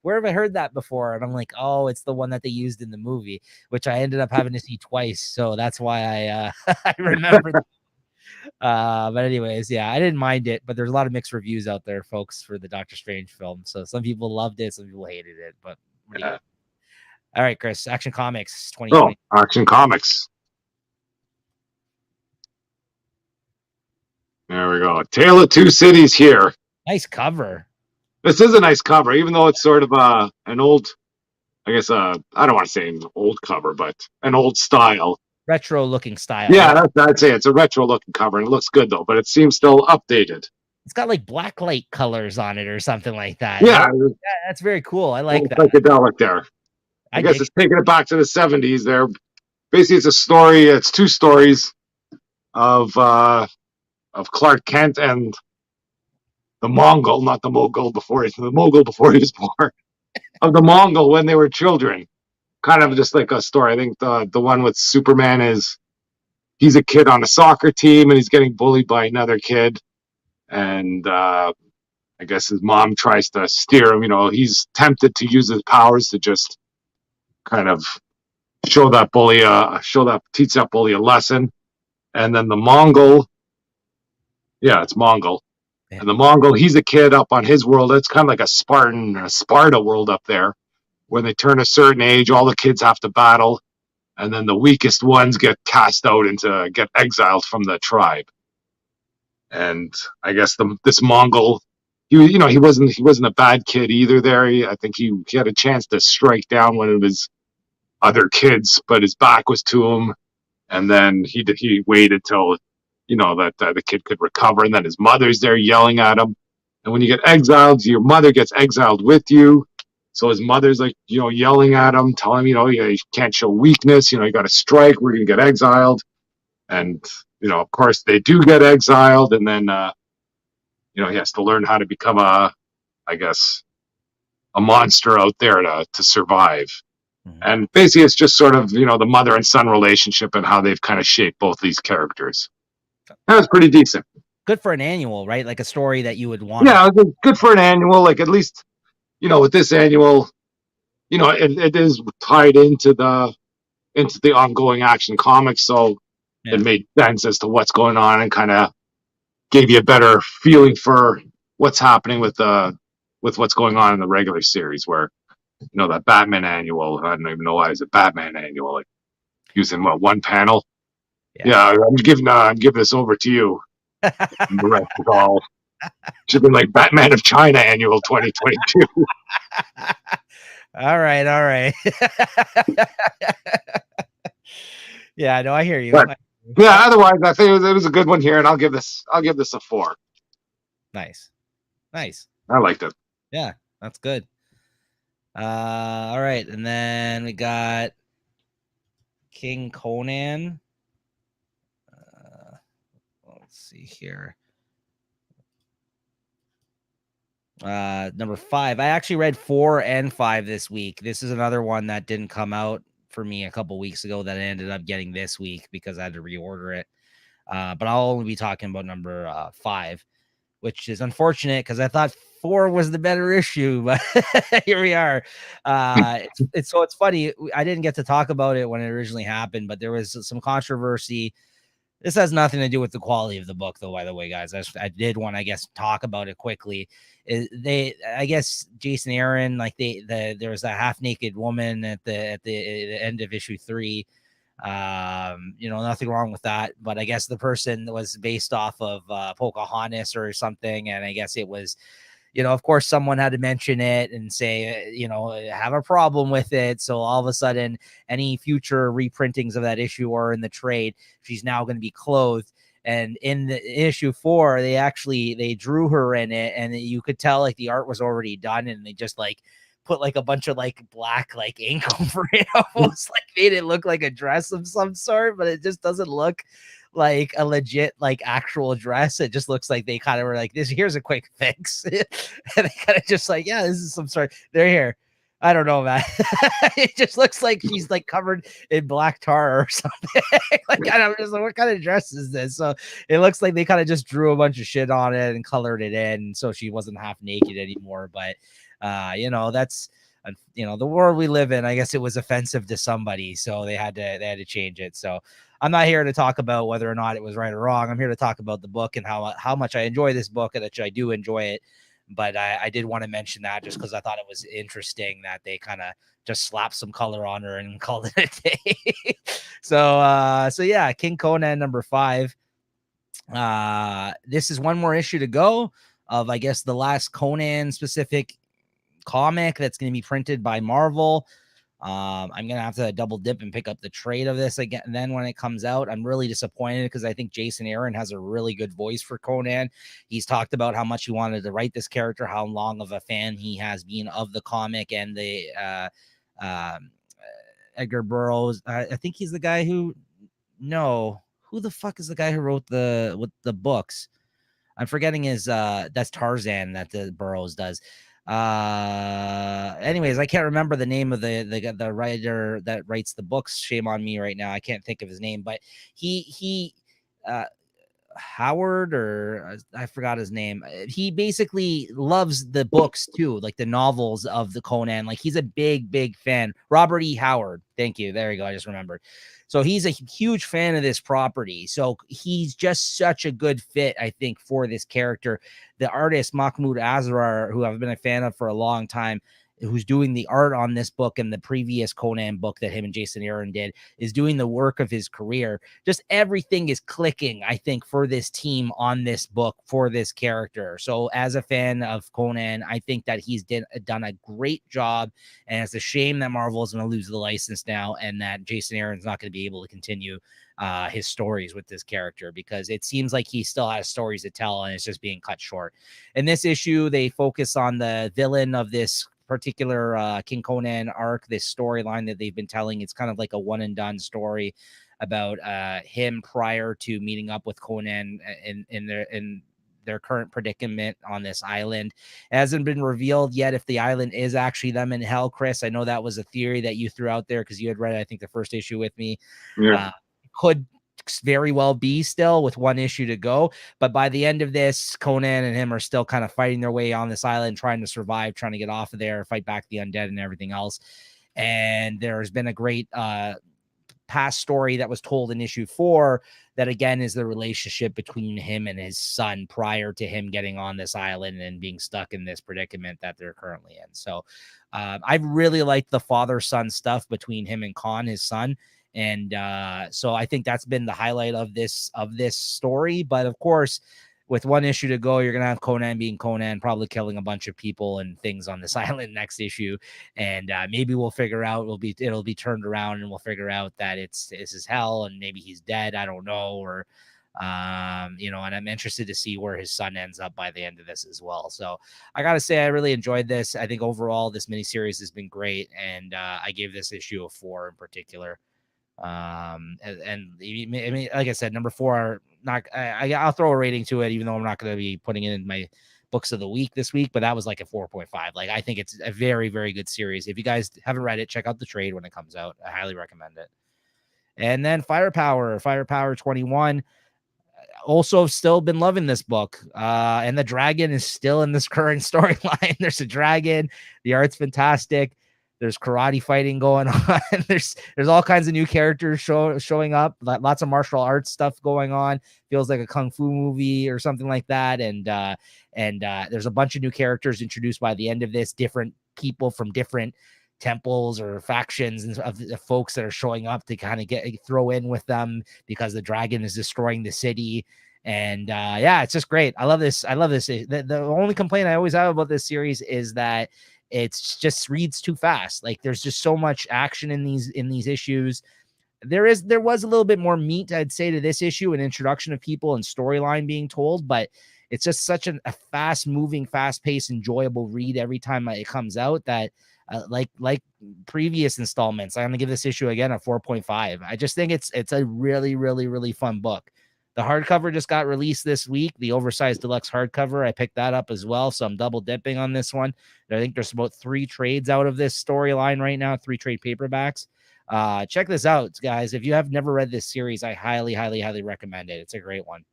where have I heard that before? And I'm like, oh, it's the one that they used in the movie, which I ended up having to see twice. So that's why I I remember that. But anyways, I didn't mind it, but there's a lot of mixed reviews out there, folks, for the Doctor Strange film. So some people loved it, some people hated it, but all right, Chris, Action Comics 2020. Action Comics. There we go. Tale of Two Cities here. Nice cover. This is a nice cover, even though it's sort of an old, I guess, I don't want to say an old cover, but an old style. Retro looking style. Yeah, I'd say it's a retro looking cover, and it looks good though, but it seems still updated. It's got like blacklight colors on it or something like that. Yeah, that's very cool. I like that. Psychedelic there. I guess it's taking it back to the 70s there. Basically, it's a story. It's 2 stories of Clark Kent and the Mongol, not the Mogul before he was born, of the Mongol when they were children. Kind of just like a story. I think the one with Superman is he's a kid on a soccer team and he's getting bullied by another kid, and I guess his mom tries to steer him. He's tempted to use his powers to just kind of teach that bully a lesson. And then the Mongol, it's Mongol. And the Mongol, he's a kid up on his world. It's kind of like a Sparta world up there. When they turn a certain age, all the kids have to battle, and then the weakest ones get cast out get exiled from the tribe. And I guess this Mongol, he wasn't a bad kid either. There, I think he had a chance to strike down one of his other kids, but his back was to him, and then he waited till that the kid could recover, and then his mother's there yelling at him. And when you get exiled, your mother gets exiled with you. So his mother's like, yelling at him, telling him, you can't show weakness. You got to strike. We're going to get exiled. And, of course, they do get exiled. And then, he has to learn how to become I guess, a monster out there to survive. Mhm. And basically, it's just sort of, the mother and son relationship and how they've kind of shaped both these characters. That was pretty decent. Good for an annual, right? Like a story that you would want. Yeah, it was good for an annual. Like, at least, with this annual, it is tied into the ongoing Action Comics, so it made sense as to what's going on and kind of gave you a better feeling for what's happening with what's going on in the regular series. Where that Batman annual, I don't even know why it's a Batman annual, like using one panel. Yeah, I'm giving this over to you. And the rest is all should be like Batman of China annual 2022. All right. Yeah, no, I hear you. But yeah, otherwise, I think it was a good one here, and I'll give this a 4. Nice. I liked it. Yeah, that's good. All right, and then we got King Conan. Let's see here. Number 5. I actually read 4 and 5 this week. This is another one that didn't come out for me a couple weeks ago that I ended up getting this week because I had to reorder it. But I'll only be talking about number 5, which is unfortunate because I thought 4 was the better issue, but here we are. It's funny. I didn't get to talk about it when it originally happened, but there was some controversy. This has nothing to do with the quality of the book, though, by the way, guys. I did want to, I guess, talk about it quickly. I guess Jason Aaron, like there was a half-naked woman at the end of issue 3. Nothing wrong with that, but I guess the person was based off of Pocahontas or something, and I guess it was, of course, someone had to mention it and say, have a problem with it. So all of a sudden, any future reprintings of that issue or in the trade, she's now going to be clothed. And in the issue 4, they drew her in it, and you could tell like the art was already done, and they just like put like a bunch of like black like ink over it, almost like made it look like a dress of some sort, but it just doesn't look like a legit like actual dress. It just looks like they kind of were like, here's a quick fix. And they kind of just like, yeah, this is some sort. They're here. I don't know, man. It just looks like she's like covered in black tar or something. Like, I'm just like, what kind of dress is this? So it looks like they kind of just drew a bunch of shit on it and colored it in, so she wasn't half naked anymore. But that's the world we live in. I guess it was offensive to somebody, so they had to change it. So I'm not here to talk about whether or not it was right or wrong. I'm here to talk about the book and how much I enjoy this book, and that I do enjoy it. But I did want to mention that just because I thought it was interesting that they kind of just slapped some color on her and called it a day. So yeah, King Conan number 5. This is one more issue to go of, I guess, the last Conan specific comic that's going to be printed by Marvel. I'm gonna have to double dip and pick up the trade of this again. And then when it comes out, I'm really disappointed because I think Jason Aaron has a really good voice for Conan. He's talked about how much he wanted to write this character, how long of a fan he has been of the comic and the Edgar Burroughs. I think he's the guy who the fuck is the guy who wrote the books? I'm forgetting his that's Tarzan that the Burroughs does. Anyways, I can't remember the name of the writer that writes the books. Shame on me right now. I can't think of his name, but he Howard, or I forgot his name. He basically loves the books too, like the novels of the Conan. Like, he's a big fan. Robert E. Howard. Thank you. There you go. I just remembered. So he's a huge fan of this property. So he's just such a good fit, I think, for this character. The artist Mahmoud Azrar, who I've been a fan of for a long time, who's doing the art on this book and the previous Conan book that him and Jason Aaron did, is doing the work of his career. Just everything is clicking, I think, for this team on this book for this character. So as a fan of Conan, I think that he's done a great job, and it's a shame that Marvel is going to lose the license now and that Jason Aaron's not going to be able to continue his stories with this character, because it seems like he still has stories to tell and it's just being cut short. In this issue, they focus on the villain of this particular King Conan arc, this storyline that they've been telling. It's kind of like a one and done story about him prior to meeting up with Conan in their current predicament on this island. It hasn't been revealed yet if the island is actually them in hell, Chris. I know that was a theory that you threw out there because you had read, I think, the first issue with me. Yeah. Could very well be still with one issue to go, but by the end of this, Conan and him are still kind of fighting their way on this island, trying to survive, trying to get off of there, fight back the undead and everything else. And there's been a great past story that was told in issue 4 that again is the relationship between him and his son prior to him getting on this island and being stuck in this predicament that they're currently in. So I really like the father-son stuff between him and Khan, his son. And so I think that's been the highlight of this story. But of course, with one issue to go, you're gonna have Conan being Conan, probably killing a bunch of people and things on this island next issue. And maybe we'll figure out it'll be turned around and we'll figure out that this is hell and maybe he's dead. I don't know, or and I'm interested to see where his son ends up by the end of this as well. So I gotta say, I really enjoyed this. I think overall this miniseries has been great, and I gave this issue a 4 in particular. And I mean, like I said, number 4, I'll throw a rating to it, even though I'm not going to be putting it in my books of the week this week, but that was like a 4.5. Like, I think it's a very, very good series. If you guys haven't read it, check out the trade when it comes out. I highly recommend it. And then Firepower 21. Also still been loving this book. And the dragon is still in this current storyline. There's a dragon. The art's fantastic. There's karate fighting going on. There's all kinds of new characters showing up. Lots of martial arts stuff going on. Feels like a kung fu movie or something like that. And there's a bunch of new characters introduced by the end of this. Different people from different temples or factions and of the folks that are showing up to kind of throw in with them because the dragon is destroying the city. And yeah, it's just great. I love this. The only complaint I always have about this series is that it's just reads too fast. Like, there's just so much action in these issues. There was a little bit more meat, I'd say, to this issue, an introduction of people and storyline being told, but it's just such a fast moving, fast paced, enjoyable read every time it comes out that like previous installments, I'm going to give this issue again a 4.5. I just think it's a really, really, really fun book. The hardcover just got released this week, the oversized deluxe hardcover. I picked that up as well, so I'm double dipping on this one. I think there's about 3 trades out of this storyline right now, 3 trade paperbacks. Check this out, guys. If you have never read this series, I highly, highly, highly recommend it. It's a great one.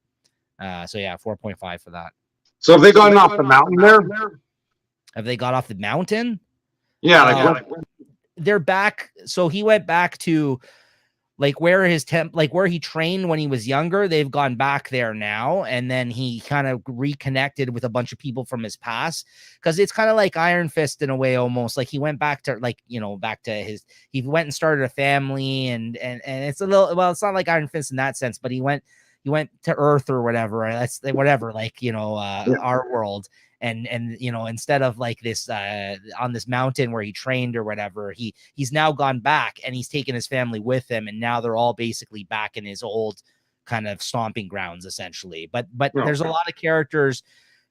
So yeah, 4.5 for that. So have they gone off the mountain there? Have they got off the mountain? Yeah, they're back. So he went back to like where where he trained when he was younger. They've gone back there now, and then he kind of reconnected with a bunch of people from his past, because it's kind of like Iron Fist in a way, almost like he went back to he went and started a family, and it's a little, well, it's not like Iron Fist in that sense, but he went to Earth or whatever. That's whatever, our world. And instead of like this on this mountain where he trained or whatever, he's now gone back and he's taken his family with him, and now they're all basically back in his old kind of stomping grounds essentially. But there's a lot of characters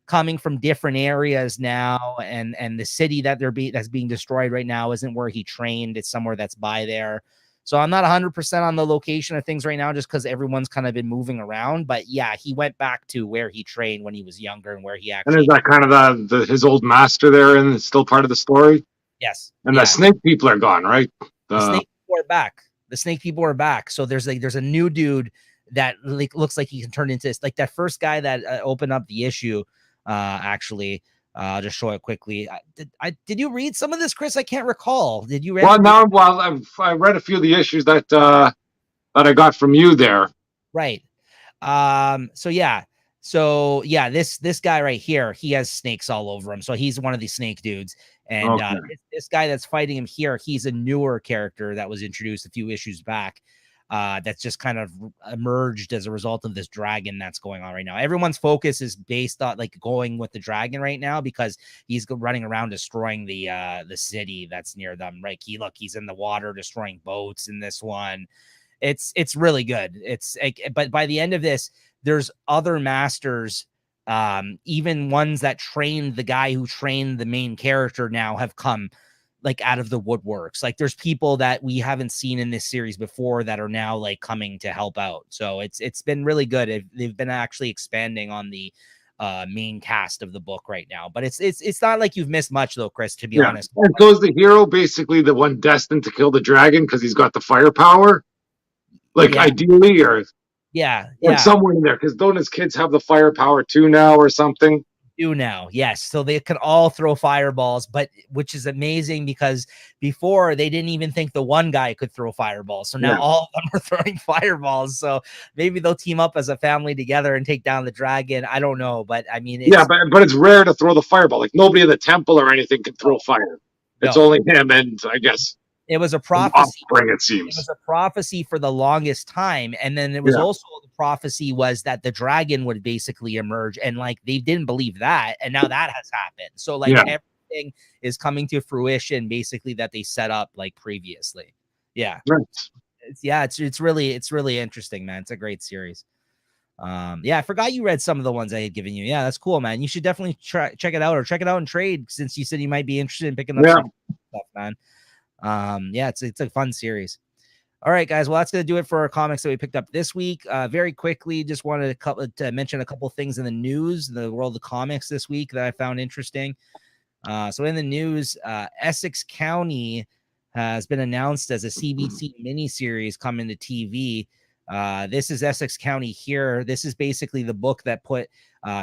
coming from different areas now, and the city that's being destroyed right now isn't where he trained. It's somewhere that's by there. So I'm not 100% on the location of things right now, just because everyone's kind of been moving around. But yeah, he went back to where he trained when he was younger and where he actually. And is that kind of his old master there, and it's still part of the story? Yes. And the snake people are gone, right? The snake people are back. The snake people are back. So there's a new dude that looks like he can turn into this, like that first guy that opened up the issue. Actually. I'll just show it quickly. Did you read some of this, Chris? I can't recall. Did you read? I read a few of the issues that I got from you there. Right. So this guy right here, he has snakes all over him. So he's one of these snake dudes. And okay. This guy that's fighting him here, he's a newer character that was introduced a few issues back. That's just kind of emerged as a result of this dragon that's going on right now. Everyone's focus is based on going with the dragon right now, because he's running around destroying the city that's near them. Right? He's in the water destroying boats in this one. It's really good. But by the end of this, there's other masters, even ones that trained the guy who trained the main character now have come out of the woodworks. There's people that we haven't seen in this series before that are now coming to help out. So it's been really good. They've been actually expanding on the main cast of the book right now. But it's not like you've missed much though, Chris, to be Yeah. honest. And so is the hero basically the one destined to kill the dragon because he's got the firepower? Like Yeah, ideally, or yeah, like yeah. somewhere in there, because don't his kids have the firepower too now or something? Do now, yes. So they can all throw fireballs, but which is amazing because before they didn't even think the one guy could throw fireballs. So now Yeah. all of them are throwing fireballs. So maybe they'll team up as a family together and take down the dragon. I don't know, but I mean, Yeah, but it's rare to throw the fireball. Like nobody in the temple or anything can throw fire. It's no, only him and I guess it was a an prophecy. offspring. It It was seems. a prophecy for the longest time, and then it was Yeah. also the prophecy was that the dragon would basically emerge, and like they didn't believe that, and now that has happened. So like Yeah. everything is coming to fruition, basically that they set up like previously. Yeah, Right. it's really interesting, man. It's a great series. Yeah, I forgot you read some of the ones I had given you. Yeah, that's cool, man. You should definitely check it out or check it out in trade since you said you might be interested in picking up Yeah. some stuff, man. Yeah, it's a fun series. All right, guys. Well, that's going to do it for our comics that we picked up this week. Very quickly, just wanted to mention a couple things in the news, in the world of comics this week that I found interesting. So in the news, Essex County has been announced as a CBC miniseries coming to TV. This is Essex County here. This is basically the book that put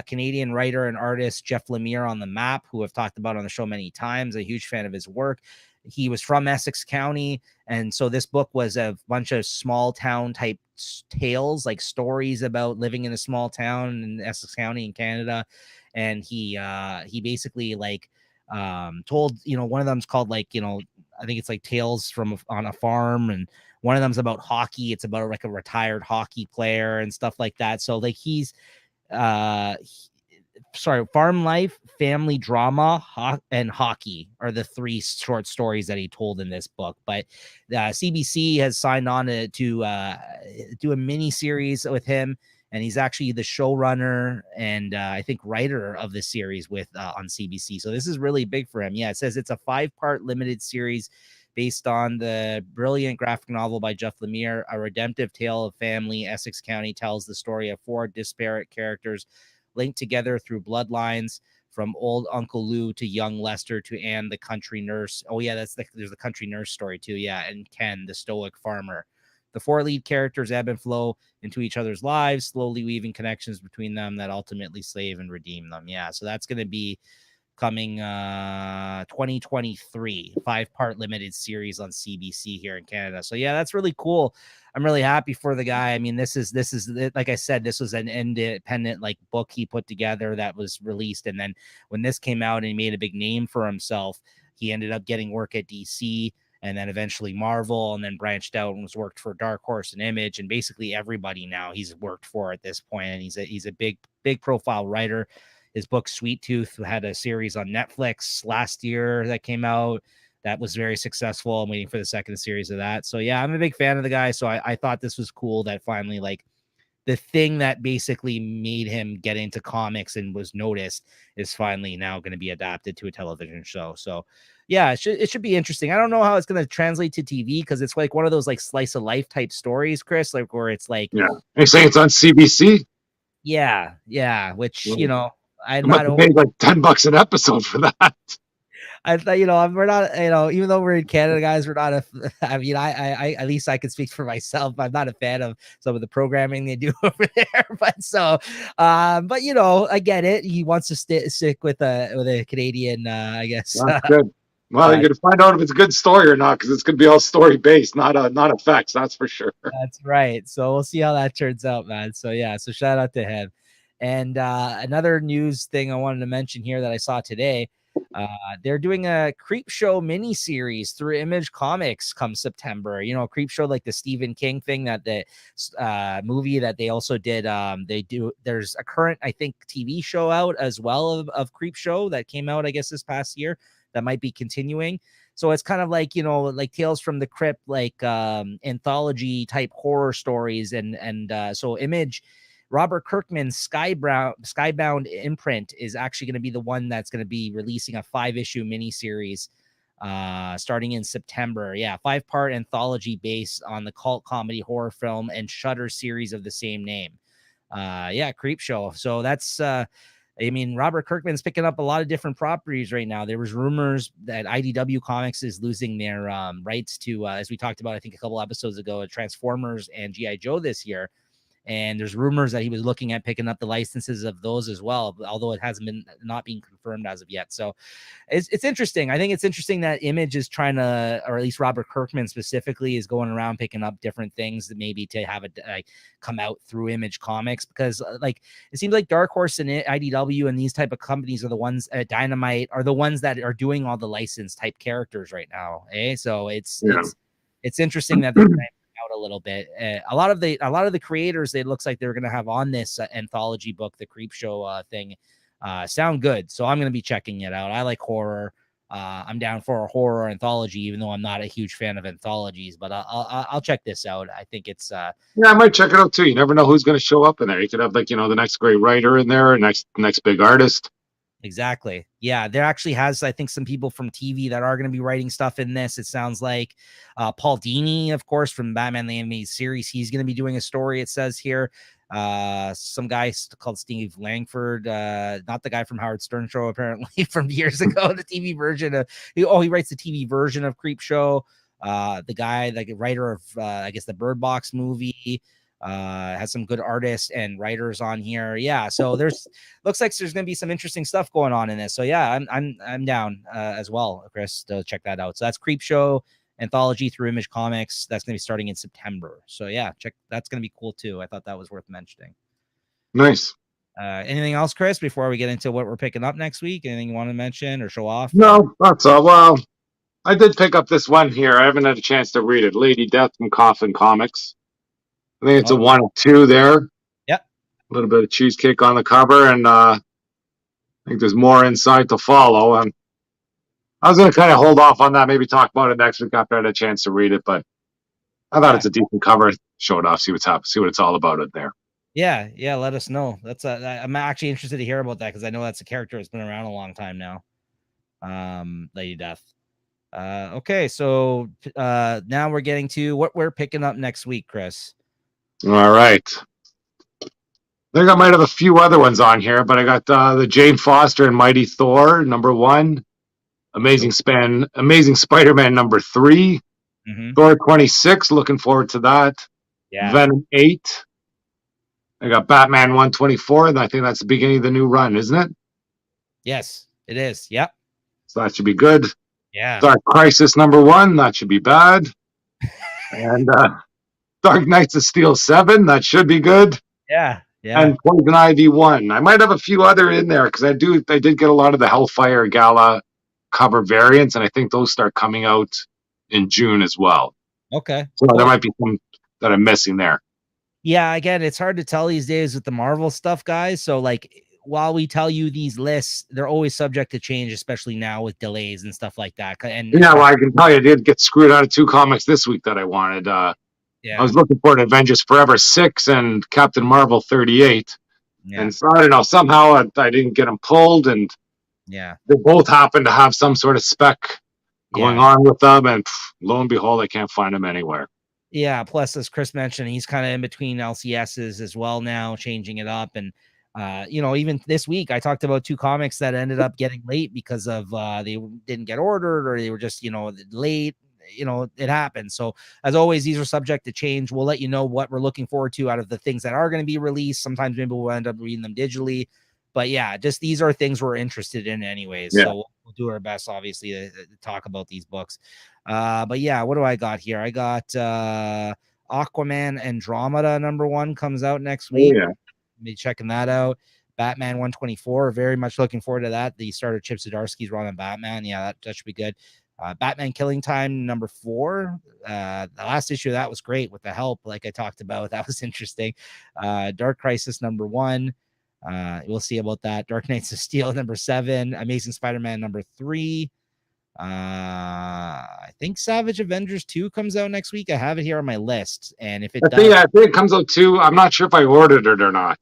Canadian writer and artist Jeff Lemire on the map, who I've talked about on the show many times. A huge fan of his work. He was from Essex County, and so this book was a bunch of small town type tales, like stories about living in a small town in Essex County in Canada. And he basically like told, one of them's called like, I think it's like Tales from on a Farm, and one of them's about hockey. It's about like a retired hockey player and stuff like that. So like he's farm life, family drama, and hockey are the three short stories that he told in this book. But CBC has signed on to do a mini series with him, and he's actually the showrunner and I think writer of the series with on CBC. So this is really big for him. Yeah, it says it's a 5-part limited series based on the brilliant graphic novel by Jeff Lemire. A redemptive tale of family. Essex County tells the story of 4 disparate characters linked together through bloodlines, from old Uncle Lou to young Lester to Anne, the country nurse. Oh yeah, there's the country nurse story too. Yeah, and Ken, the stoic farmer. The 4 lead characters ebb and flow into each other's lives, slowly weaving connections between them that ultimately save and redeem them. Yeah, so that's going to be coming 2023, 5-part limited series on CBC here in Canada. So yeah, that's really cool. I'm really happy for the guy. I mean, this is like I said, this was an independent like book he put together that was released, and then when this came out and he made a big name for himself, he ended up getting work at DC and then eventually Marvel, and then branched out and was worked for Dark Horse and Image, and basically everybody now he's worked for at this point. And he's a big profile writer. His book Sweet Tooth had a series on Netflix last year that came out that was very successful. I'm waiting for the second series of that. So yeah, I'm a big fan of the guy. So I thought this was cool that finally like the thing that basically made him get into comics and was noticed is finally now going to be adapted to a television show. So yeah, it should be interesting. I don't know how it's going to translate to TV because it's like one of those like slice of life type stories, Chris, like where it's like, Yeah. You're saying it's on CBC? yeah, which, I'm I must not have paid like $10 an episode for that. I thought, we're not, even though we're in Canada, guys, we're not I mean, I at least I can speak for myself. I'm not a fan of some of the programming they do over there, but but I get it. He wants to stick with a Canadian, I guess. That's good. Well, you're gonna find out if it's a good story or not, because it's gonna be all story based, not effects. That's for sure. That's right. So we'll see how that turns out, man. So yeah, so shout out to him. And another news thing I wanted to mention here that I saw today. They're doing a Creep Show mini series through Image Comics come September. Creep Show, like the Stephen King thing, that the movie that they also did. There's a current, I think, TV show out as well of Creep Show that came out, I guess, this past year that might be continuing. So it's kind of like, like Tales from the Crypt, like anthology type horror stories. And so Image, Robert Kirkman's Skybound imprint is actually going to be the one that's going to be releasing a 5-issue miniseries starting in September. Yeah, 5-part anthology based on the cult comedy horror film and Shudder series of the same name. Yeah, Creep Show. So that's I mean, Robert Kirkman's picking up a lot of different properties right now. There was rumors that IDW Comics is losing their rights to, as we talked about, I think a couple episodes ago, Transformers and G.I. Joe this year. And there's rumors that he was looking at picking up the licenses of those as well, although it hasn't been not being confirmed as of yet. So it's interesting. I think it's interesting that Image is trying to, or at least Robert Kirkman specifically, is going around picking up different things that maybe to have it come out through Image Comics, because like it seems like Dark Horse and IDW and these type of companies are the ones, Dynamite are the ones that are doing all the licensed type characters right now. So it's interesting that they're out a little bit. A lot of the creators, it looks like they're going to have on this anthology book, the Creepshow thing, sound good. So I'm going to be checking it out. I like horror. I'm down for a horror anthology, even though I'm not a huge fan of anthologies, but I'll check this out. I think it's I might check it out too. You never know who's going to show up in there. You could have like, the next great writer in there, or next big artist. Exactly. Yeah, there actually has, I think, some people from TV that are going to be writing stuff in this. It sounds like Paul Dini, of course, from Batman the Animated Series. He's going to be doing a story, it says here. Some guy called Steve Langford, not the guy from Howard Stern Show, apparently, from years ago, the TV version of, he writes the TV version of Creepshow. The guy, like writer of, I guess, the Bird Box movie. Has some good artists and writers on here. Yeah, so looks like there's going to be some interesting stuff going on in this. So yeah, I'm down as well, Chris, to check that out. So that's Creepshow anthology through Image Comics. That's going to be starting in September. So yeah, that's going to be cool too. I thought that was worth mentioning. Nice. Anything else, Chris, before we get into what we're picking up next week? Anything you want to mention or show off? No, that's all. Well, I did pick up this one here. I haven't had a chance to read it. Lady Death from Coffin Comics. I think it's a 1 of 2 there. Yep. A little bit of cheesecake on the cover, and I think there's more inside to follow. And I was going to kind of hold off on that, maybe talk about it next week after I had a chance to read it. But I thought it's a decent cover. Show it off, see what's happening, see what it's all about in there. Yeah, let us know. I'm actually interested to hear about that, because I know that's a character that's been around a long time now. Lady Death. Okay, so now we're getting to what we're picking up next week, Chris. All right. I think I might have a few other ones on here, but I got the Jane Foster and Mighty Thor #1, Amazing Spider-Man #3, Thor 26. Looking forward to that. Yeah. Venom 8. I got Batman 124, and I think that's the beginning of the new run, isn't it? Yes, it is. Yep. So that should be good. Yeah. Dark Crisis #1. That should be bad. And Dark Knights of Steel 7, that should be good. Yeah. And Poison Ivy 1. I might have a few other in there, because I did get a lot of the Hellfire Gala cover variants, and I think those start coming out in June as well. Okay. So there might be some that I'm missing there. Yeah, again, it's hard to tell these days with the Marvel stuff, guys. So like, while we tell you these lists, they're always subject to change, especially now with delays and stuff like that. And yeah, well, I can tell you, I did get screwed out of 2 comics this week that I wanted. I was looking for an Avengers Forever 6 and Captain Marvel 38. Yeah. And so I don't know, somehow I didn't get them pulled, and they both happen to have some sort of spec going on with them, and lo and behold, I can't find them anywhere. Yeah, plus, as Chris mentioned, he's kind of in between LCSs as well now, changing it up. And even this week, I talked about 2 comics that ended up getting late because of they didn't get ordered, or they were just late. It happens. So as always, these are subject to change. We'll let you know what we're looking forward to out of the things that are going to be released. Sometimes maybe we'll end up reading them digitally, but yeah, just these are things we're interested in anyways. Yeah. So we'll do our best, obviously, to talk about these books. But yeah, what do I got here? I got Aquaman Andromeda #1 comes out next week. Yeah. Be checking that out. Batman 124, very much looking forward to that. The starter Chip Zdarsky's run on Batman. Yeah, that should be good. Batman Killing Time #4. The last issue of that was great with the help, like I talked about. That was interesting. Dark Crisis #1. We'll see about that. Dark Knights of Steel #7. Amazing Spider-Man #3. I think Savage Avengers 2 comes out next week. I have it here on my list, and if it does, I think it comes out too. I'm not sure if I ordered it or not.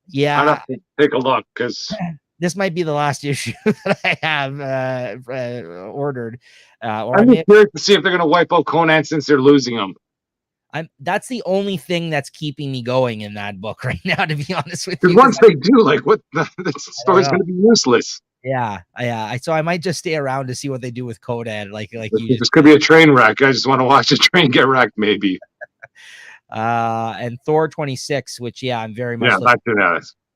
Yeah, I'll have to take a look, because this might be the last issue that I have ordered. I'm curious to see if they're going to wipe out Conan since they're losing him. That's the only thing that's keeping me going in that book right now, to be honest with Because you. once they do, like, what the story's going to be useless. Yeah. So I might just stay around to see what they do with Codan, like you just This could be a train wreck. I just want to watch a train get wrecked, maybe. And Thor 26, which I'm very much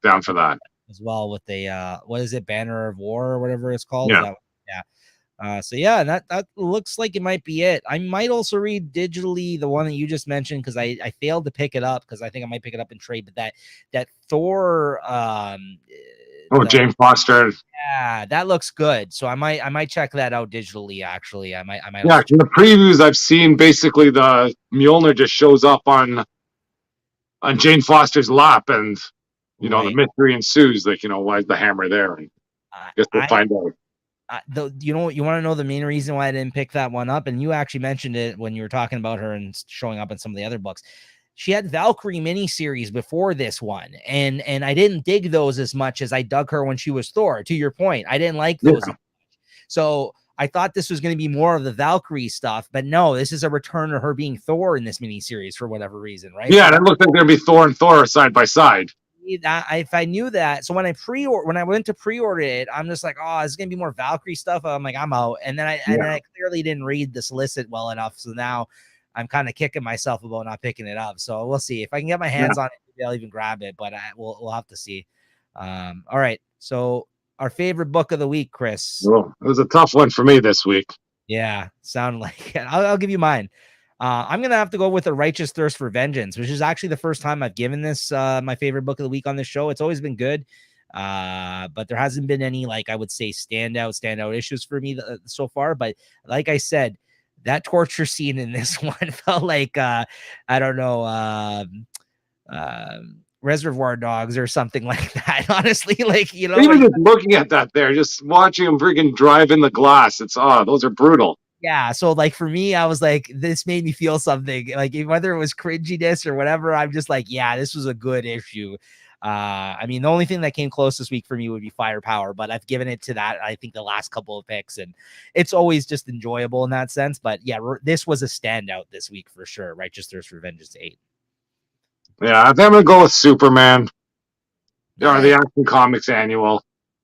down for that as well, with the what is it, Banner of War or whatever it's called. Yeah. So yeah, and that looks like it might be it. I might also read digitally the one that you just mentioned, because I failed to pick it up, because I think I might pick it up in trade. But that Thor Jane Foster. Yeah, that looks good. So I might check that out digitally. Actually, I might. Yeah, in the previews I've seen, basically the Mjolnir just shows up on Jane Foster's lap, and you know, the mystery ensues. Like, you know, why is the hammer there? And I guess we'll find out. You want to know the main reason why I didn't pick that one up, and you actually mentioned it when you were talking about her and showing up in some of the other books. She had Valkyrie miniseries before this one, and I didn't dig those as much as I dug her when she was Thor. To your point, I didn't like those. So I thought this was going to be more of the Valkyrie stuff, but no, this is a return to her being Thor in this miniseries for whatever reason, right? Yeah, it looked like there'd be Thor and Thor side by side. If I knew that, so when I went to pre-order it, I'm just like, oh, it's gonna be more Valkyrie stuff. I'm like, I'm out. And then I clearly didn't read the solicit well enough, so now I'm kind of kicking myself about not picking it up. So we'll see if I can get my hands on it. Maybe I'll even grab it, but we'll have to see. All right, so our favorite book of the week, Chris. Well, it was a tough one for me this week. Yeah, sound like it. I'll give you mine. I'm gonna have to go with A Righteous Thirst for Vengeance, which is actually the first time I've given this my favorite book of the week on this show. It's always been good, but there hasn't been any, like, I would say, standout issues for me so far. But like I said, that torture scene in this one felt like I don't know, Reservoir Dogs or something like that. Honestly, like, you know, even just looking at that, there, just watching him freaking drive in the glass. It's those are brutal. Yeah, so like for me, I was like, this made me feel something, like whether it was cringiness or whatever. I'm just like, yeah, this was a good issue. I mean, the only thing that came close this week for me would be Firepower, but I've given it to that, I think, the last couple of picks, and it's always just enjoyable in that sense. But yeah, this was a standout this week for sure. Righteous Thirst for Vengeance 8. Yeah, I think I'm gonna go with Superman. Nice. Or the Action Comics annual.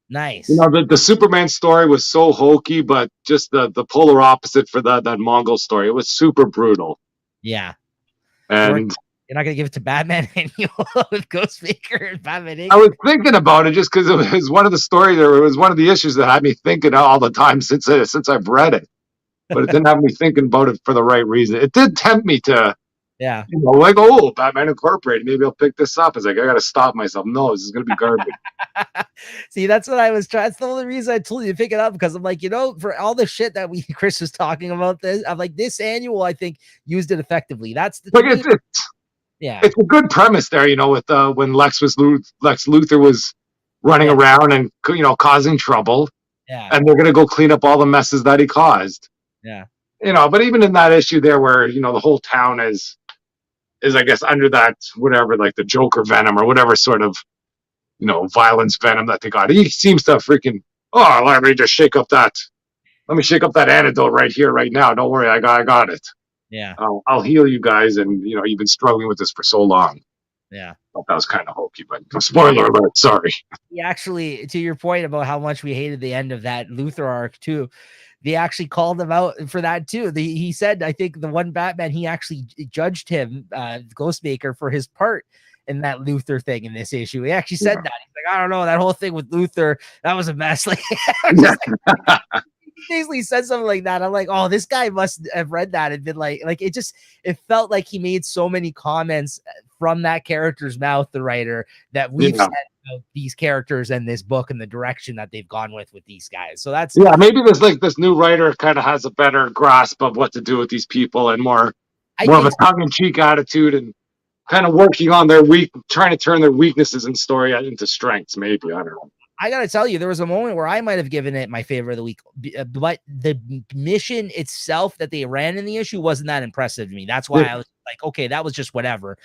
Nice. You know, the Superman story was so hokey, but just the polar opposite for that Mongol story. It was super brutal. Yeah. And you're not gonna give it to Batman annual with Ghostmaker and Batman Inc. I was thinking about it just because it was one of the stories, or it was one of the issues that had me thinking all the time since I've read it. But it didn't have me thinking about it for the right reason. It did tempt me to, yeah, you know, like, oh, Batman Incorporated, maybe I'll pick this up. It's like, I got to stop myself. No, this is going to be garbage. See, that's what I was trying. That's the only reason I told you to pick it up, because I'm like, you know, for all the shit that Chris was talking about this, I'm like, this annual, I think, used it effectively. That's the like it's a good premise there, you know, with when Lex Luthor was running around and, you know, causing trouble. Yeah. And they're going to go clean up all the messes that he caused. Yeah. You know, but even in that issue there where, you know, the whole town is I guess under that, whatever, like the Joker venom or whatever sort of, you know, violence venom that they got. He seems to freaking, let me just shake up that antidote right here, right now. Don't worry, I got it. Yeah. I'll heal you guys. And, you know, you've been struggling with this for so long. Yeah. Well, that was kind of hokey, but spoiler alert, sorry. Yeah, actually, to your point about how much we hated the end of that Luthor arc too, they actually called him out for that too. He said, I think the one Batman, he actually judged him, Ghostmaker, for his part in that Luthor thing in this issue. He actually said that. He's like, I don't know, that whole thing with Luthor, that was a mess. Like, he basically said something like that. I'm like, oh, this guy must have read that and been like it felt like he made so many comments from that character's mouth, the writer, that we've said about these characters and this book and the direction that they've gone with these guys. So that's maybe this new writer kind of has a better grasp of what to do with these people and more of a tongue-in-cheek attitude and kind of working on trying to turn their weaknesses in story into strengths. Maybe, I don't know. I gotta tell you, there was a moment where I might have given it my favorite of the week, but the mission itself that they ran in the issue wasn't that impressive to me. That's why I was like, okay, that was just whatever.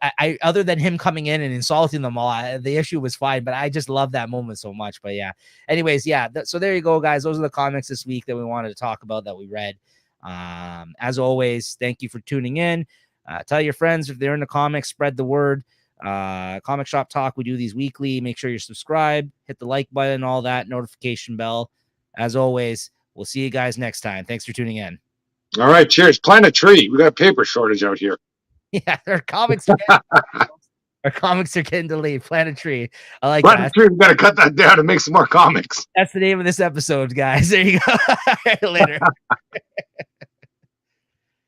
I other than him coming in and insulting them all, the issue was fine, but I just love that moment so much. But yeah, anyways, yeah. So there you go, guys. Those are the comics this week that we wanted to talk about that we read. As always, thank you for tuning in. Tell your friends if they're into comics, spread the word. Comic Shop Talk, we do these weekly. Make sure you're subscribed, hit the like button, all that, notification bell. As always, we'll see you guys next time. Thanks for tuning in. All right, cheers. Plant a tree. We got a paper shortage out here. Yeah, our comics are getting delayed. Plant a tree. I like Plant that. a tree. We got to cut that down and make some more comics. That's the name of this episode, guys. There you go. Later.